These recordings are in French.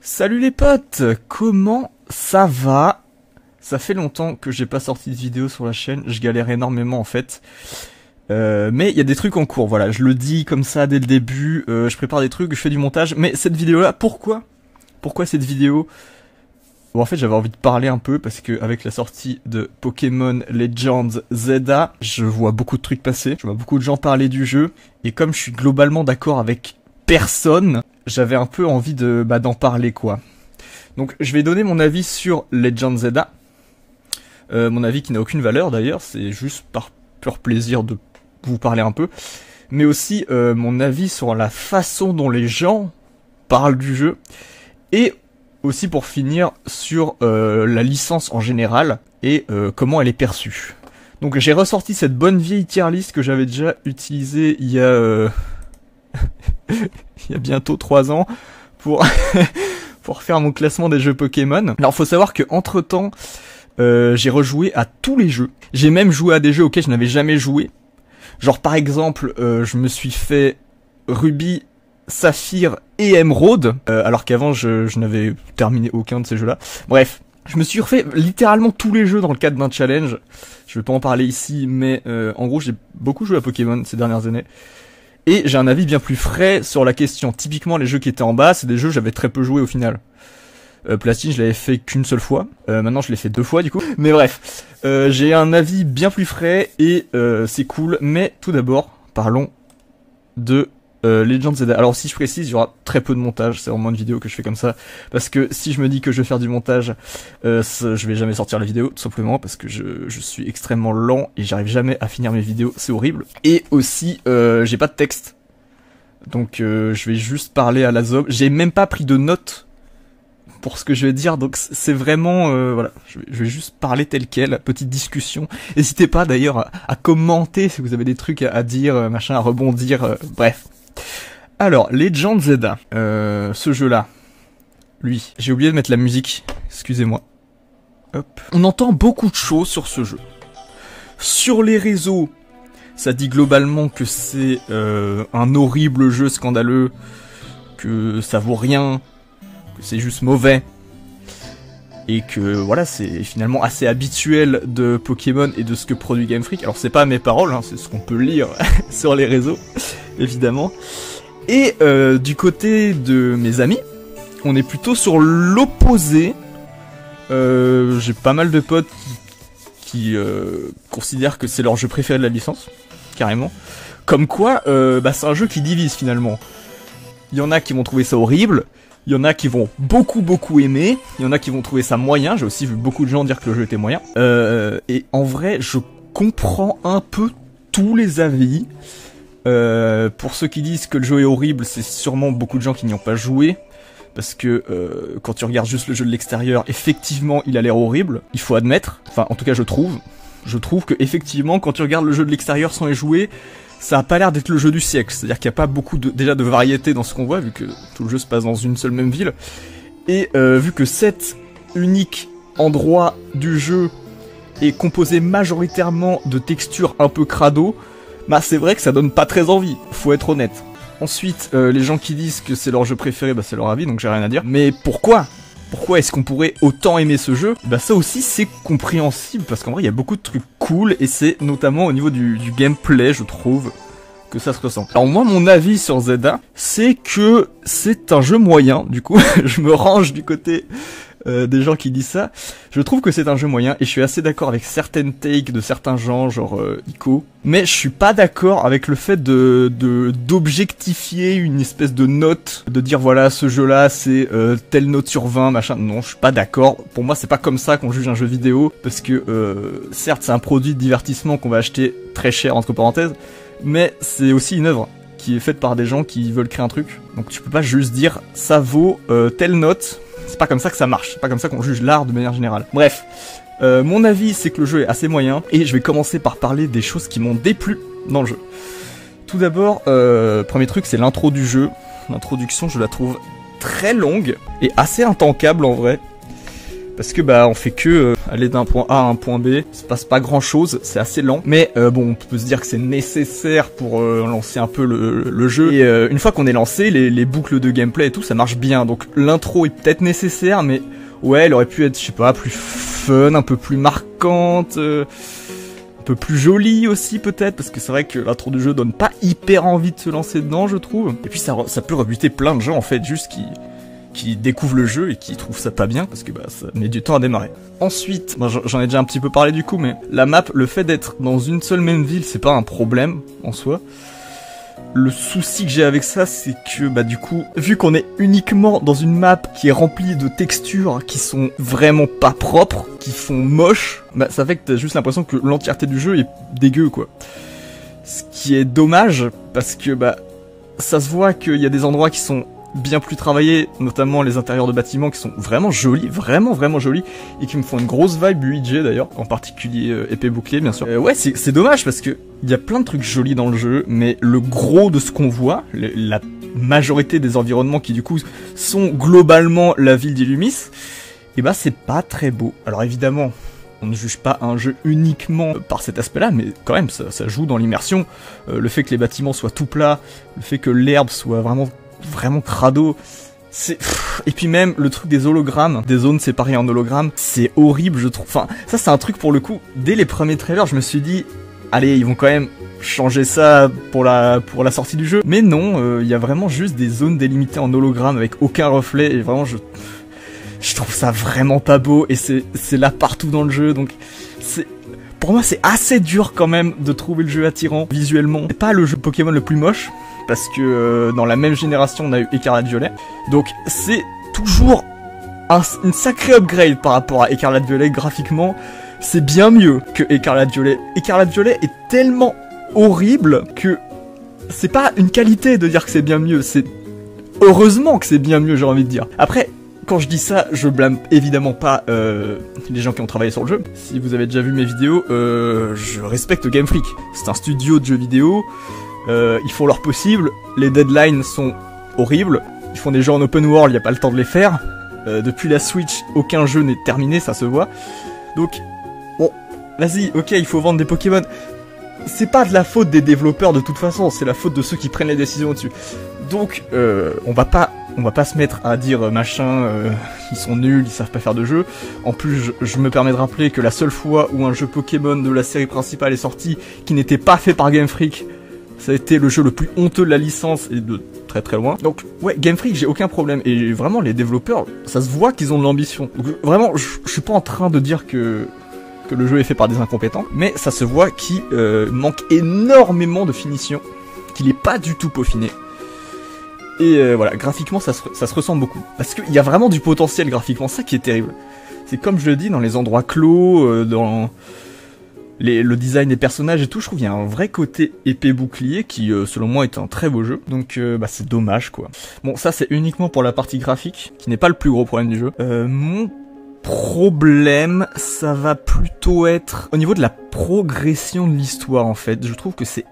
Salut les potes, comment ça va? Ça fait longtemps que j'ai pas sorti de vidéo sur la chaîne, je galère énormément en fait. Mais il y a des trucs en cours, voilà, je le dis comme ça dès le début, je prépare des trucs, je fais du montage, mais cette vidéo là, pourquoi cette vidéo? Bon, en fait j'avais envie de parler un peu parce que avec la sortie de Pokémon Legends Zelda, je vois beaucoup de trucs passer, je vois beaucoup de gens parler du jeu, et comme je suis globalement d'accord avec personne, j'avais un peu envie de d'en parler quoi. Donc je vais donner mon avis sur Legends Zelda, mon avis qui n'a aucune valeur d'ailleurs, c'est juste par pur plaisir de vous parler un peu, mais aussi mon avis sur la façon dont les gens parlent du jeu, et aussi pour finir sur la licence en général et comment elle est perçue. Donc j'ai ressorti cette bonne vieille tier list que j'avais déjà utilisée il y a il y a bientôt 3 ans pour pour faire mon classement des jeux Pokémon. Alors faut savoir que entre temps j'ai rejoué à tous les jeux. J'ai même joué à des jeux auxquels je n'avais jamais joué. Genre par exemple je me suis fait Ruby, Saphir et Emerald, alors qu'avant je n'avais terminé aucun de ces jeux là. Bref, je me suis refait littéralement tous les jeux dans le cadre d'un challenge. Je vais pas en parler ici, mais en gros j'ai beaucoup joué à Pokémon ces dernières années. Et j'ai un avis bien plus frais sur la question. Typiquement les jeux qui étaient en bas, c'est des jeux que j'avais très peu joué au final. Platine je l'avais fait qu'une seule fois, maintenant je l'ai fait 2 fois du coup. Mais bref, j'ai un avis bien plus frais et c'est cool. Mais tout d'abord, parlons de Legends Zelda. Alors si je précise, il y aura très peu de montage, c'est vraiment une vidéo que je fais comme ça, parce que si je me dis que je vais faire du montage, je vais jamais sortir la vidéo, tout simplement parce que je suis extrêmement lent et j'arrive jamais à finir mes vidéos, c'est horrible. Et aussi, j'ai pas de texte, donc je vais juste parler à la zob, j'ai même pas pris de notes pour ce que je vais dire, donc c'est vraiment, voilà, je vais juste parler tel quel, petite discussion. N'hésitez pas d'ailleurs à commenter si vous avez des trucs à dire, machin, à rebondir, bref. Alors, Legends Zelda, ce jeu-là, lui, j'ai oublié de mettre la musique, excusez-moi. Hop. On entend beaucoup de choses sur ce jeu. Sur les réseaux, ça dit globalement que c'est un horrible jeu scandaleux, que ça vaut rien, que c'est juste mauvais, et que voilà, c'est finalement assez habituel de Pokémon et de ce que produit Game Freak. Alors c'est pas mes paroles, hein, c'est ce qu'on peut lire sur les réseaux, évidemment. Et du côté de mes amis, on est plutôt sur l'opposé. J'ai pas mal de potes qui considèrent que c'est leur jeu préféré de la licence, carrément. Comme quoi, c'est un jeu qui divise finalement. Il y en a qui vont trouver ça horrible, il y en a qui vont beaucoup aimer, il y en a qui vont trouver ça moyen, j'ai aussi vu beaucoup de gens dire que le jeu était moyen. Et en vrai, je comprends un peu tous les avis. Pour ceux qui disent que le jeu est horrible, c'est sûrement beaucoup de gens qui n'y ont pas joué. Parce que quand tu regardes juste le jeu de l'extérieur, effectivement il a l'air horrible, il faut admettre. Enfin en tout cas je trouve que effectivement quand tu regardes le jeu de l'extérieur sans y jouer, ça a pas l'air d'être le jeu du siècle. C'est-à-dire qu'il n'y a pas beaucoup déjà de variété dans ce qu'on voit, vu que tout le jeu se passe dans une seule même ville. Et vu que cet unique endroit du jeu est composé majoritairement de textures un peu crado, bah c'est vrai que ça donne pas très envie, faut être honnête. Ensuite, les gens qui disent que c'est leur jeu préféré, bah c'est leur avis, donc j'ai rien à dire. Mais pourquoi est-ce qu'on pourrait autant aimer ce jeu? Bah ça aussi c'est compréhensible, parce qu'en vrai il y a beaucoup de trucs cool, et c'est notamment au niveau du gameplay, je trouve, que ça se ressent. Alors moi mon avis sur Zelda, c'est que c'est un jeu moyen, du coup, je me range du côté des gens qui disent ça. Je trouve que c'est un jeu moyen, et je suis assez d'accord avec certaines takes de certains gens, genre Ico, mais je suis pas d'accord avec le fait d'objectifier une espèce de note, de dire voilà ce jeu là c'est telle note sur 20 machin. Non, je suis pas d'accord. Pour moi c'est pas comme ça qu'on juge un jeu vidéo, parce que certes c'est un produit de divertissement qu'on va acheter très cher entre parenthèses, mais c'est aussi une œuvre qui est faite par des gens qui veulent créer un truc, donc tu peux pas juste dire ça vaut telle note. C'est pas comme ça que ça marche, c'est pas comme ça qu'on juge l'art de manière générale. Bref, mon avis c'est que le jeu est assez moyen, et je vais commencer par parler des choses qui m'ont déplu dans le jeu. Tout d'abord, premier truc, c'est l'intro du jeu. L'introduction, je la trouve très longue, et assez intankable en vrai. Parce que bah on fait que aller d'un point A à un point B. Il se passe pas grand chose, c'est assez lent. Mais bon, on peut se dire que c'est nécessaire pour lancer un peu le jeu. Et une fois qu'on est lancé, les boucles de gameplay et tout, ça marche bien. Donc l'intro est peut-être nécessaire, mais ouais, elle aurait pu être, je sais pas, plus fun, un peu plus marquante, un peu plus jolie aussi peut-être, parce que c'est vrai que l'intro du jeu donne pas hyper envie de se lancer dedans, je trouve. Et puis ça peut rebuter plein de gens en fait, juste qui découvrent le jeu et qui trouvent ça pas bien, parce que bah ça met du temps à démarrer. Ensuite, moi j'en ai déjà un petit peu parlé du coup, mais la map, le fait d'être dans une seule même ville, c'est pas un problème en soi. Le souci que j'ai avec ça, c'est que bah du coup, vu qu'on est uniquement dans une map qui est remplie de textures qui sont vraiment pas propres, qui font moche, bah ça fait que t'as juste l'impression que l'entièreté du jeu est dégueu quoi. Ce qui est dommage, parce que bah ça se voit qu'il y a des endroits qui sont bien plus travaillés, notamment les intérieurs de bâtiments qui sont vraiment jolis, vraiment jolis, et qui me font une grosse vibe UIG d'ailleurs, en particulier épée bouclier bien sûr. Ouais, c'est dommage parce que il y a plein de trucs jolis dans le jeu, mais le gros de ce qu'on voit, la majorité des environnements qui du coup sont globalement la ville d'Illumis, et bah c'est pas très beau. Alors évidemment, on ne juge pas un jeu uniquement par cet aspect-là, mais quand même ça joue dans l'immersion. Le fait que les bâtiments soient tout plats, le fait que l'herbe soit vraiment crado, et puis même le truc des hologrammes, des zones séparées en hologrammes, c'est horrible je trouve. Enfin, ça c'est un truc pour le coup, dès les premiers trailers je me suis dit, allez ils vont quand même changer ça pour la sortie du jeu. Mais non, il y a vraiment juste des zones délimitées en hologramme avec aucun reflet, et vraiment je trouve ça vraiment pas beau, et c'est là partout dans le jeu, donc pour moi c'est assez dur quand même de trouver le jeu attirant visuellement. C'est pas le jeu Pokémon le plus moche, parce que dans la même génération on a eu Écarlate Violet, donc c'est toujours une sacrée upgrade par rapport à Écarlate Violet. Graphiquement c'est bien mieux que Écarlate Violet. Écarlate Violet est tellement horrible que c'est pas une qualité de dire que c'est bien mieux, c'est heureusement que c'est bien mieux, j'ai envie de dire. Après, quand je dis ça, je blâme évidemment pas les gens qui ont travaillé sur le jeu. Si vous avez déjà vu mes vidéos, je respecte Game Freak, c'est un studio de jeux vidéo. Ils font leur possible, les deadlines sont horribles, ils font des jeux en open world, il n'y a pas le temps de les faire. Depuis la Switch, aucun jeu n'est terminé, ça se voit. Donc, bon, vas-y, ok, il faut vendre des Pokémon. C'est pas de la faute des développeurs de toute façon, c'est la faute de ceux qui prennent les décisions au-dessus. Donc, on va pas se mettre à dire machin, ils sont nuls, ils savent pas faire de jeu. En plus, je me permets de rappeler que la seule fois où un jeu Pokémon de la série principale est sorti, qui n'était pas fait par Game Freak, ça a été le jeu le plus honteux de la licence, et de très loin. Donc ouais, Game Freak, j'ai aucun problème, et vraiment les développeurs, ça se voit qu'ils ont de l'ambition. Donc vraiment, je suis pas en train de dire que le jeu est fait par des incompétents, mais ça se voit qu'il manque énormément de finition, qu'il est pas du tout peaufiné. Et voilà, graphiquement ça se ressent beaucoup, parce qu'il y a vraiment du potentiel graphiquement, ça qui est terrible. C'est comme je le dis, dans les endroits clos, dans le design des personnages et tout, je trouve qu'il y a un vrai côté épée bouclier qui, selon moi, est un très beau jeu. Donc, bah, c'est dommage, quoi. Bon, ça, c'est uniquement pour la partie graphique, qui n'est pas le plus gros problème du jeu. Mon problème, ça va plutôt être au niveau de la progression de l'histoire, en fait. Je trouve que c'est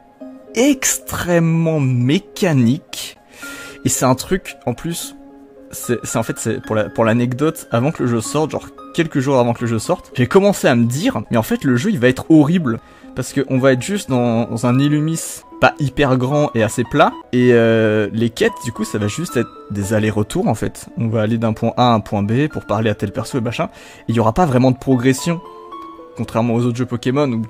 extrêmement mécanique, et c'est un truc, en plus, c'est pour l'anecdote, avant que le jeu sorte, genre quelques jours avant que le jeu sorte, j'ai commencé à me dire, mais en fait le jeu il va être horrible, parce que on va être juste dans un Illumis pas hyper grand et assez plat, et les quêtes du coup ça va juste être des allers-retours en fait. On va aller d'un point A à un point B pour parler à tel perso et machin, et il y aura pas vraiment de progression, contrairement aux autres jeux Pokémon où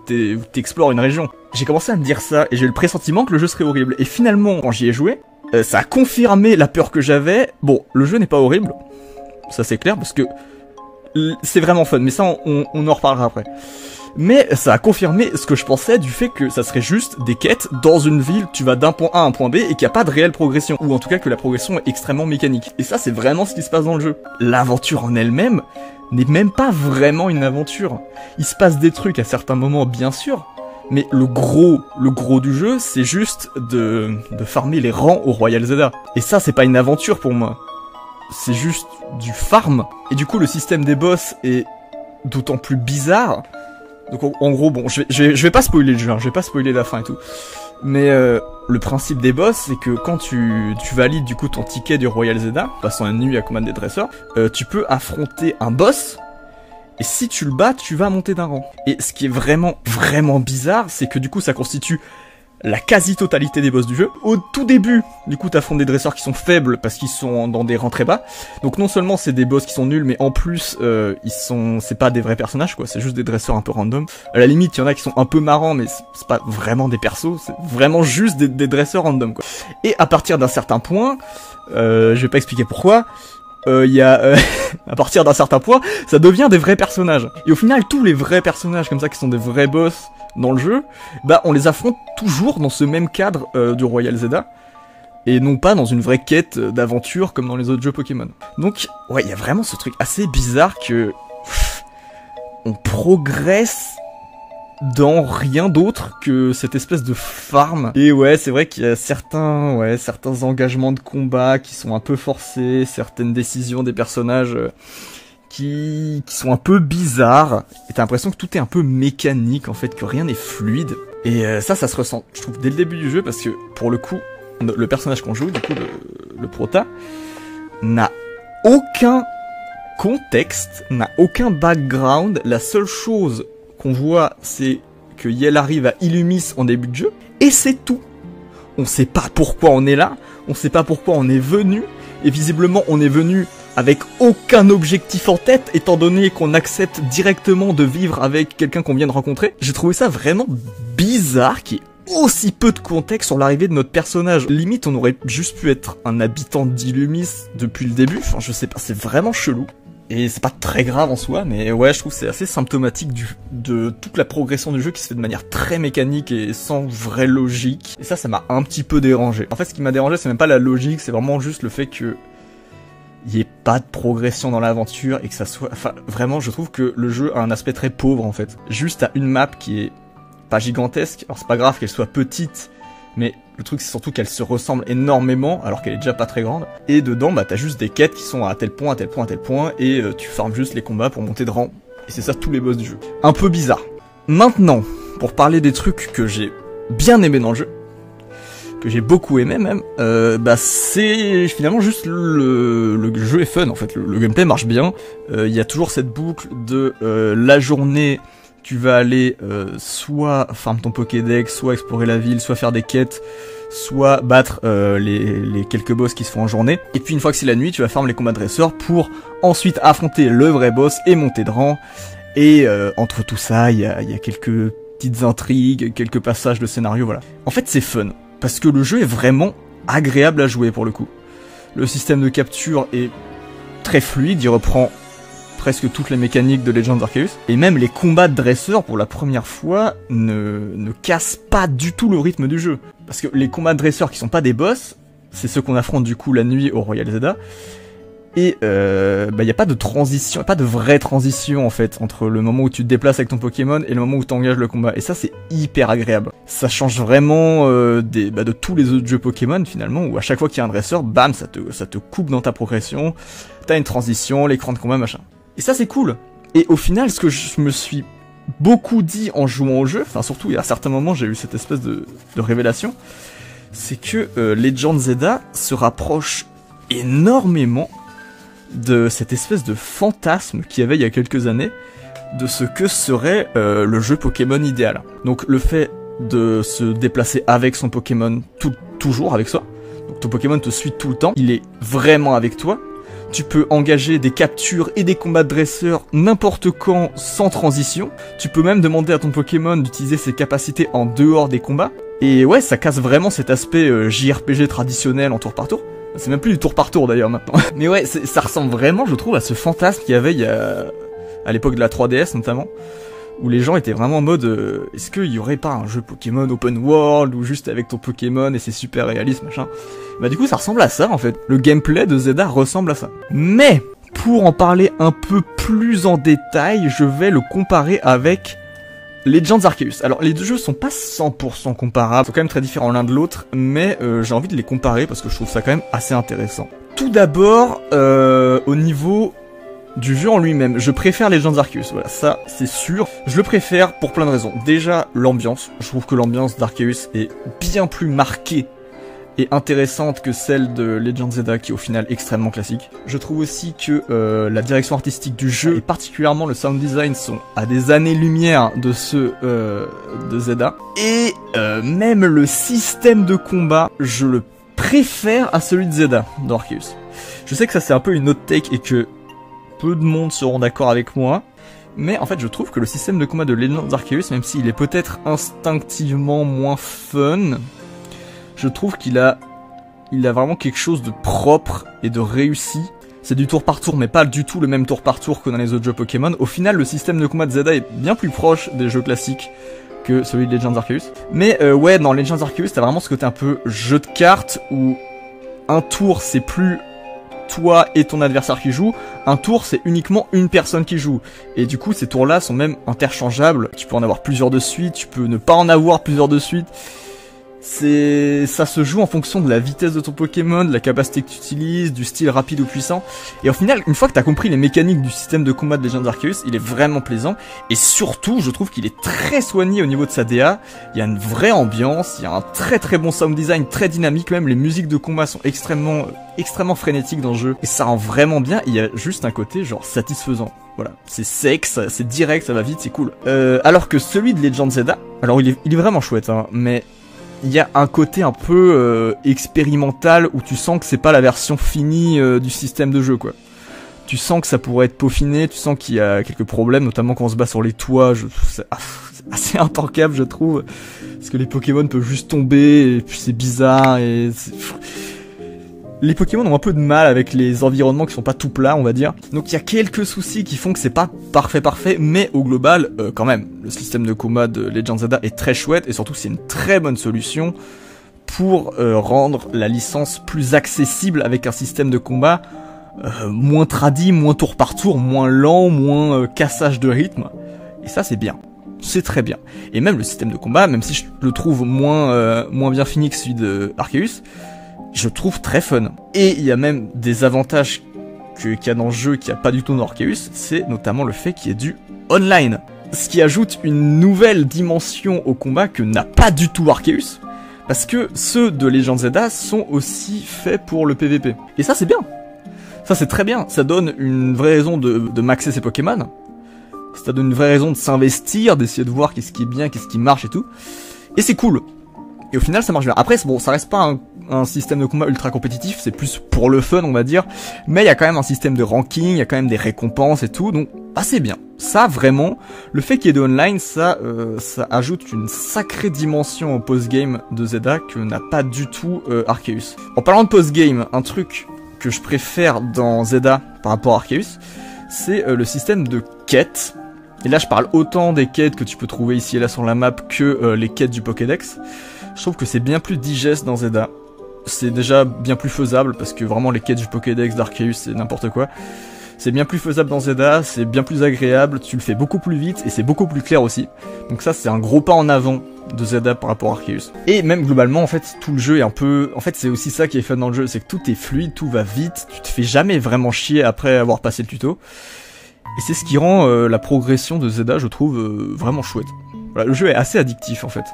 t'explores une région. J'ai commencé à me dire ça, et j'ai eu le pressentiment que le jeu serait horrible, et finalement quand j'y ai joué, ça a confirmé la peur que j'avais. Bon, le jeu n'est pas horrible, ça c'est clair, parce que c'est vraiment fun, mais ça on en reparlera après. Mais ça a confirmé ce que je pensais du fait que ça serait juste des quêtes dans une ville, tu vas d'un point A à un point B et qu'il n'y a pas de réelle progression, ou en tout cas que la progression est extrêmement mécanique. Et ça c'est vraiment ce qui se passe dans le jeu. L'aventure en elle-même n'est même pas vraiment une aventure. Il se passe des trucs à certains moments bien sûr, mais le gros du jeu, c'est juste de farmer les rangs au Royal Zelda. Et ça, c'est pas une aventure pour moi. C'est juste du farm. Et du coup, le système des boss est d'autant plus bizarre. Donc en gros, bon, je vais pas spoiler le jeu, hein, je vais pas spoiler la fin et tout. Mais le principe des boss, c'est que quand tu valides du coup ton ticket du Royal Zelda, passant une nuit à combattre des dresseurs, tu peux affronter un boss, Et si tu le bats, tu vas monter d'un rang. Et ce qui est vraiment, vraiment bizarre, c'est que du coup, ça constitue la quasi-totalité des boss du jeu. Au tout début, du coup, t'affrontes des dresseurs qui sont faibles parce qu'ils sont dans des rangs très bas. Donc non seulement c'est des boss qui sont nuls, mais en plus, c'est pas des vrais personnages, quoi. C'est juste des dresseurs un peu random. À la limite, il y en a qui sont un peu marrants, mais c'est pas vraiment des persos. C'est vraiment juste des dresseurs random, quoi. Et à partir d'un certain point, je vais pas expliquer pourquoi, à partir d'un certain point, ça devient des vrais personnages. Et au final, tous les vrais personnages comme ça qui sont des vrais boss dans le jeu, bah on les affronte toujours dans ce même cadre du Royal Zelda, et non pas dans une vraie quête d'aventure comme dans les autres jeux Pokémon. Donc ouais, il y a vraiment ce truc assez bizarre que on progresse dans rien d'autre que cette espèce de farm. Et ouais, c'est vrai qu'il y a certains engagements de combat qui sont un peu forcés, certaines décisions des personnages qui sont un peu bizarres, et t'as l'impression que tout est un peu mécanique en fait, que rien n'est fluide. Et ça se ressent, je trouve, dès le début du jeu, parce que pour le coup, le personnage qu'on joue, du coup le prota, n'a aucun contexte, n'a aucun background. La seule chose qu'on voit, c'est que Yel arrive à Illumis en début de jeu, et c'est tout. On sait pas pourquoi on est là, on sait pas pourquoi on est venu, et visiblement on est venu avec aucun objectif en tête, étant donné qu'on accepte directement de vivre avec quelqu'un qu'on vient de rencontrer. J'ai trouvé ça vraiment bizarre, qu'il y ait aussi peu de contexte sur l'arrivée de notre personnage. Limite, on aurait juste pu être un habitant d'Illumis depuis le début, enfin je sais pas, c'est vraiment chelou. Et c'est pas très grave en soi, mais ouais, je trouve que c'est assez symptomatique de toute la progression du jeu qui se fait de manière très mécanique et sans vraie logique. Et ça m'a un petit peu dérangé. En fait, ce qui m'a dérangé, c'est même pas la logique, c'est vraiment juste le fait que il y ait pas de progression dans l'aventure et que ça soit... Enfin, vraiment, je trouve que le jeu a un aspect très pauvre, en fait. Juste à une map qui est pas gigantesque, alors c'est pas grave qu'elle soit petite, mais le truc c'est surtout qu'elle se ressemble énormément alors qu'elle est déjà pas très grande. Et dedans bah t'as juste des quêtes qui sont à tel point, à tel point, à tel point, et tu farmes juste les combats pour monter de rang. Et c'est ça tous les boss du jeu. Un peu bizarre. Maintenant, pour parler des trucs que j'ai bien aimé dans le jeu, que j'ai beaucoup aimé même, bah c'est finalement juste le jeu est fun en fait, le gameplay marche bien. Il y a toujours cette boucle de la journée, tu vas aller soit farm ton Pokédex, soit explorer la ville, soit faire des quêtes, soit battre les quelques boss qui se font en journée. Et puis une fois que c'est la nuit, tu vas farm les combats dresseurs pour ensuite affronter le vrai boss et monter de rang. Et entre tout ça, il y a quelques petites intrigues, quelques passages de scénario, voilà. En fait c'est fun, parce que le jeu est vraiment agréable à jouer pour le coup. Le système de capture est très fluide, il reprend presque toutes les mécaniques de Legends Arceus, et même les combats de dresseurs pour la première fois ne cassent pas du tout le rythme du jeu. Parce que les combats de dresseurs qui sont pas des boss, c'est ceux qu'on affronte du coup la nuit au Royal Zelda, et bah y a pas de transition, pas de vraie transition en fait entre le moment où tu te déplaces avec ton Pokémon et le moment où tu engages le combat, et ça c'est hyper agréable. Ça change vraiment de tous les autres jeux Pokémon finalement, où à chaque fois qu'il y a un dresseur, bam, ça te coupe dans ta progression, t'as une transition, l'écran de combat, machin. Et ça c'est cool. Et au final, ce que je me suis beaucoup dit en jouant au jeu, enfin surtout à certains moments j'ai eu cette espèce de révélation, c'est que Legend Zelda se rapproche énormément de cette espèce de fantasme qu'il y avait il y a quelques années de ce que serait le jeu Pokémon idéal. Donc le fait de se déplacer avec son Pokémon toujours avec soi, donc ton Pokémon te suit tout le temps, il est vraiment avec toi. Tu peux engager des captures et des combats de dresseurs n'importe quand, sans transition. Tu peux même demander à ton Pokémon d'utiliser ses capacités en dehors des combats. Et ouais, ça casse vraiment cet aspect JRPG traditionnel en tour par tour. C'est même plus du tour par tour d'ailleurs maintenant. Mais ouais, ça ressemble vraiment, je trouve, à ce fantasme qu'il y avait à l'époque de la 3DS notamment, où les gens étaient vraiment en mode est-ce qu'il y aurait pas un jeu Pokémon open world ou juste avec ton Pokémon et c'est super réaliste machin. Bah du coup ça ressemble à ça en fait. Le gameplay de Zelda ressemble à ça. Mais pour en parler un peu plus en détail, je vais le comparer avec Legends Arceus. Alors les deux jeux sont pas 100% comparables, ils sont quand même très différents l'un de l'autre, mais j'ai envie de les comparer parce que je trouve ça quand même assez intéressant. Tout d'abord, au niveau du jeu en lui-même, je préfère Legends Arceus, voilà, ça c'est sûr. Je le préfère pour plein de raisons. Déjà, l'ambiance, je trouve que l'ambiance d'Arceus est bien plus marquée et intéressante que celle de Legend of Zelda, qui est au final extrêmement classique. Je trouve aussi que la direction artistique du jeu, et particulièrement le sound design, sont à des années-lumière de ceux de Zelda. Et même le système de combat, je le préfère à celui de Zelda, dans Arceus. Je sais que ça c'est un peu une autre take et que peu de monde seront d'accord avec moi, mais en fait je trouve que le système de combat de Legends Arceus, même s'il est peut-être instinctivement moins fun, je trouve qu'il a vraiment quelque chose de propre et de réussi. C'est du tour par tour, mais pas du tout le même tour par tour que dans les autres jeux Pokémon. Au final, le système de combat de Zelda est bien plus proche des jeux classiques que celui de Legends Arceus. Mais ouais, dans Legends Arceus, t'as vraiment ce côté un peu jeu de cartes, où un tour c'est plus toi et ton adversaire qui jouent, un tour c'est uniquement une personne qui joue. Et du coup ces tours là sont même interchangeables, tu peux en avoir plusieurs de suite, tu peux ne pas en avoir plusieurs de suite. Ça se joue en fonction de la vitesse de ton Pokémon, de la capacité que tu utilises, du style rapide ou puissant. Et au final, une fois que t'as compris les mécaniques du système de combat de Legends Arceus, il est vraiment plaisant. Et surtout, je trouve qu'il est très soigné au niveau de sa DA. Il y a une vraie ambiance, il y a un très très bon sound design, très dynamique. Même les musiques de combat sont extrêmement frénétiques dans le jeu. Et ça rend vraiment bien. Il y a juste un côté genre satisfaisant. Voilà, c'est sec, c'est direct, ça va vite, c'est cool. Alors que celui de Legend Zelda, alors il est vraiment chouette, hein, mais il y a un côté un peu expérimental où tu sens que c'est pas la version finie du système de jeu, quoi. Tu sens que ça pourrait être peaufiné, tu sens qu'il y a quelques problèmes, notamment quand on se bat sur les toits. C'est assez intankable, je trouve, parce que les Pokémon peuvent juste tomber et puis c'est bizarre et les Pokémon ont un peu de mal avec les environnements qui sont pas tout plats, on va dire. Donc il y a quelques soucis qui font que c'est pas parfait, mais au global, quand même, le système de combat de Legend of Zelda est très chouette, et surtout c'est une très bonne solution pour rendre la licence plus accessible avec un système de combat moins tradi, moins tour par tour, moins lent, moins cassage de rythme. Et ça c'est bien. C'est très bien. Et même le système de combat, même si je le trouve moins bien fini que celui de Arceus, je trouve très fun. Et il y a même des avantages qu'il y a dans le jeu qu'il n'y a pas du tout dans Arceus, c'est notamment le fait qu'il y ait du online. Ce qui ajoute une nouvelle dimension au combat que n'a pas du tout Arceus, parce que ceux de Legend Zelda sont aussi faits pour le PVP. Et ça c'est bien. Ça c'est très bien. Ça donne une vraie raison de maxer ses Pokémon. Ça donne une vraie raison de s'investir, d'essayer de voir qu'est-ce qui est bien, qu'est-ce qui marche et tout. Et c'est cool. Et au final ça marche bien. Après bon, ça reste pas un système de combat ultra compétitif, c'est plus pour le fun on va dire, mais il y a quand même un système de ranking, il y a quand même des récompenses et tout, donc assez bien. Ça vraiment, le fait qu'il y ait de online, ça ajoute une sacrée dimension au post-game de Zelda que n'a pas du tout Arceus. En parlant de post-game, un truc que je préfère dans Zelda par rapport à Arceus, c'est le système de quêtes. Et là je parle autant des quêtes que tu peux trouver ici et là sur la map que les quêtes du Pokédex. Je trouve que c'est bien plus digeste dans Zelda. C'est déjà bien plus faisable, parce que vraiment les quêtes du Pokédex d'Arceus c'est n'importe quoi. C'est bien plus faisable dans Zelda, c'est bien plus agréable, tu le fais beaucoup plus vite et c'est beaucoup plus clair aussi. Donc ça c'est un gros pas en avant de Zelda par rapport à Arceus. Et même globalement en fait tout le jeu est un peu... En fait c'est aussi ça qui est fun dans le jeu, c'est que tout est fluide, tout va vite, tu te fais jamais vraiment chier après avoir passé le tuto. Et c'est ce qui rend la progression de Zelda je trouve vraiment chouette. Voilà, le jeu est assez addictif en fait.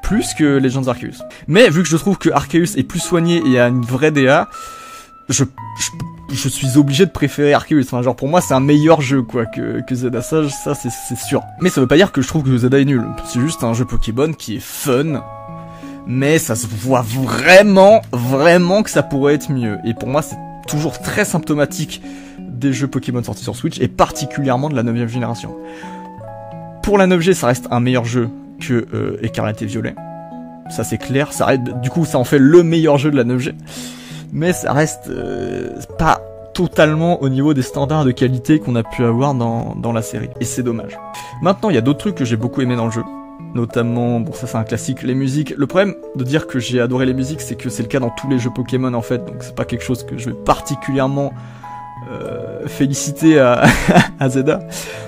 Plus que Legends Arceus. Mais vu que je trouve que Arceus est plus soigné et a une vraie DA, je suis obligé de préférer Arceus. Enfin, genre pour moi c'est un meilleur jeu quoi que Zelda, ça c'est sûr. Mais ça veut pas dire que je trouve que Zelda est nul. C'est juste un jeu Pokémon qui est fun, mais ça se voit vraiment que ça pourrait être mieux. Et pour moi c'est toujours très symptomatique des jeux Pokémon sortis sur Switch, et particulièrement de la 9ème génération. Pour la 9G ça reste un meilleur jeu que Écarlate et Violet, ça c'est clair, du coup ça en fait le meilleur jeu de la 9G, mais ça reste pas totalement au niveau des standards de qualité qu'on a pu avoir dans la série, et c'est dommage. Maintenant il y a d'autres trucs que j'ai beaucoup aimé dans le jeu, notamment, bon ça c'est un classique, les musiques. Le problème de dire que j'ai adoré les musiques, c'est que c'est le cas dans tous les jeux Pokémon en fait, donc c'est pas quelque chose que je vais particulièrement féliciter à Zelda.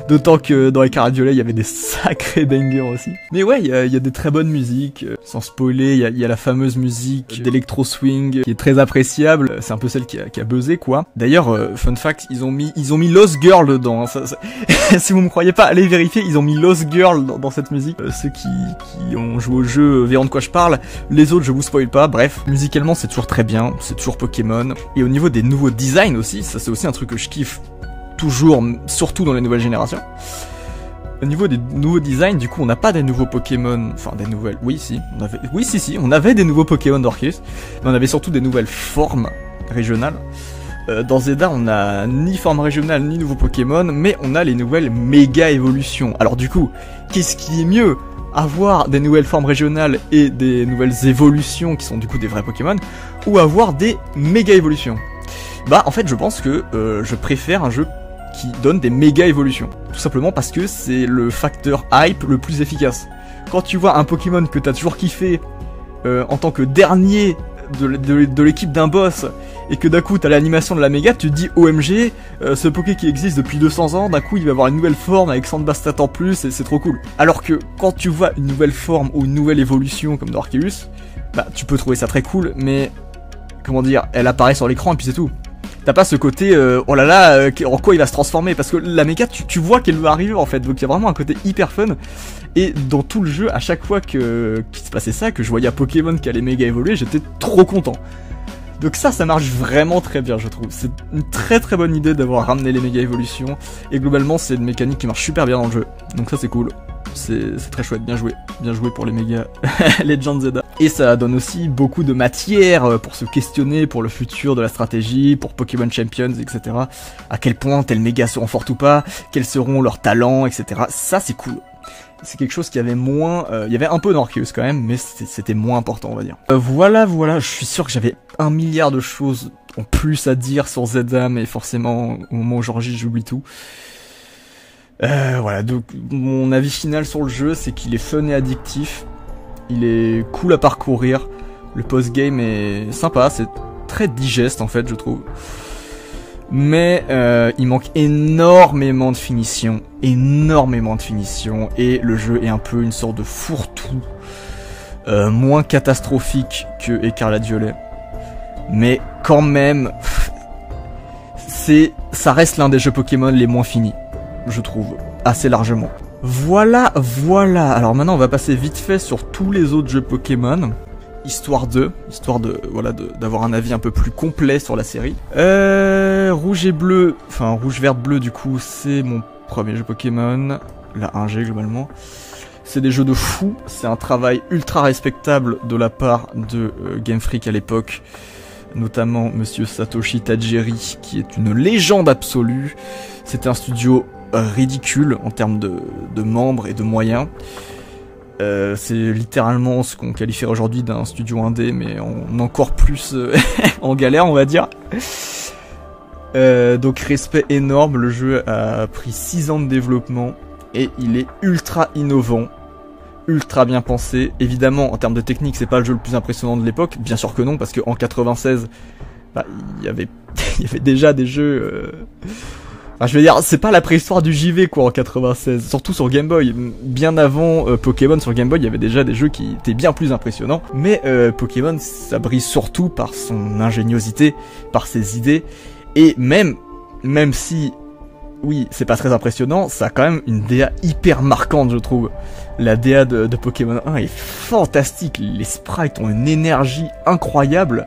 D'autant que dans les Carats Violets, il y avait des sacrés bangers aussi. Mais ouais, il y a des très bonnes musiques. Sans spoiler, il y a la fameuse musique d'Electro Swing qui est très appréciable. C'est un peu celle qui a buzzé, quoi. D'ailleurs, fun fact, ils ont mis Lost Girl dedans. Hein. Si vous me croyez pas, allez vérifier, ils ont mis Lost Girl dans cette musique. Ceux qui ont joué au jeu verront de quoi je parle. Les autres, je vous spoil pas. Bref, musicalement, c'est toujours très bien. C'est toujours Pokémon. Et au niveau des nouveaux designs aussi, ça c'est aussi un truc que je kiffe toujours, surtout dans les nouvelles générations. Au niveau des nouveaux designs, du coup, on n'a pas des nouveaux Pokémon, enfin des nouvelles, on avait des nouveaux Pokémon d'Arceus, mais on avait surtout des nouvelles formes régionales. Dans Zelda, on a ni forme régionale, ni nouveaux Pokémon, mais on a les nouvelles méga évolutions. Alors du coup, qu'est-ce qui est mieux? Avoir des nouvelles formes régionales et des nouvelles évolutions qui sont du coup des vrais Pokémon, ou avoir des méga évolutions? Bah en fait je pense que je préfère un jeu qui donne des méga évolutions. Tout simplement parce que c'est le facteur hype le plus efficace. Quand tu vois un Pokémon que t'as toujours kiffé en tant que dernier de l'équipe d'un boss, et que d'un coup t'as l'animation de la méga, tu te dis OMG, ce Poké qui existe depuis 200 ans, d'un coup il va avoir une nouvelle forme avec Sandbastat en plus, et c'est trop cool. Alors que quand tu vois une nouvelle forme ou une nouvelle évolution comme dans Arceus, bah tu peux trouver ça très cool, mais comment dire, elle apparaît sur l'écran et puis c'est tout. T'as pas ce côté oh là là, en quoi il va se transformer, parce que la méga tu vois qu'elle va arriver en fait, donc il y a vraiment un côté hyper fun. Et dans tout le jeu, à chaque fois qu'il se passait ça, que je voyais un Pokémon qui allait méga évoluer, j'étais trop content. Donc ça marche vraiment très bien, je trouve. C'est une très très bonne idée d'avoir ramené les méga évolutions, et globalement c'est une mécanique qui marche super bien dans le jeu, donc ça c'est cool. C'est très chouette, bien joué pour les méga Legend Zelda. Et ça donne aussi beaucoup de matière pour se questionner pour le futur de la stratégie, pour Pokémon Champions, etc. À quel point tel méga seront forts ou pas, quels seront leurs talents, etc. Ça c'est cool. C'est quelque chose qui avait moins... il y avait un peu dans Arceus quand même, mais c'était moins important on va dire. Voilà, je suis sûr que j'avais 1 milliard de choses en plus à dire sur Zelda, mais forcément au moment où j'enregistre j'oublie tout. Voilà, donc mon avis final sur le jeu, c'est qu'il est fun et addictif, il est cool à parcourir, le post-game est sympa, c'est très digeste en fait je trouve, mais il manque énormément de finition, et le jeu est un peu une sorte de fourre-tout, moins catastrophique que Écarlate Violet, mais quand même, ça reste l'un des jeux Pokémon les moins finis. Je trouve, assez largement. Voilà. Alors maintenant, on va passer vite fait sur tous les autres jeux Pokémon, histoire d'avoir un avis un peu plus complet sur la série. Rouge et bleu, enfin rouge, vert, bleu, du coup, c'est mon premier jeu Pokémon, la 1G globalement. C'est des jeux de fou, c'est un travail ultra respectable de la part de Game Freak à l'époque. Notamment Monsieur Satoshi Tajiri, qui est une légende absolue. C'était un studio ridicule en termes de membres et de moyens. C'est littéralement ce qu'on qualifierait aujourd'hui d'un studio indé, mais en encore plus en galère on va dire. Donc respect énorme, le jeu a pris 6 ans de développement et il est ultra innovant, ultra bien pensé. Évidemment en termes de technique c'est pas le jeu le plus impressionnant de l'époque, bien sûr que non, parce qu'en 96 bah, il y avait déjà des jeux... Enfin, je veux dire, c'est pas la préhistoire du JV quoi en 96, surtout sur Game Boy. Bien avant Pokémon sur Game Boy, il y avait déjà des jeux qui étaient bien plus impressionnants. Mais Pokémon, ça brille surtout par son ingéniosité, par ses idées, et même si, oui, c'est pas très impressionnant, ça a quand même une DA hyper marquante, je trouve. La DA de Pokémon 1 est fantastique, les sprites ont une énergie incroyable.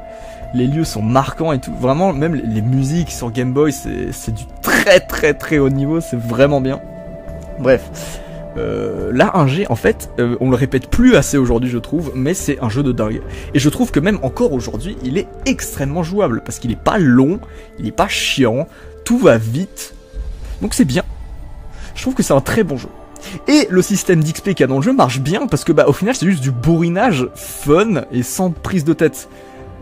Les lieux sont marquants et tout, vraiment, même les musiques sur Game Boy, c'est du très haut niveau, c'est vraiment bien. Bref, la 1G, en fait, on le répète plus assez aujourd'hui, je trouve, mais c'est un jeu de dingue. Et je trouve que même encore aujourd'hui, il est extrêmement jouable, parce qu'il est pas long, il est pas chiant, tout va vite, donc c'est bien. Je trouve que c'est un très bon jeu. Et le système d'XP qu'il y a dans le jeu marche bien, parce que bah au final, c'est juste du bourrinage fun et sans prise de tête.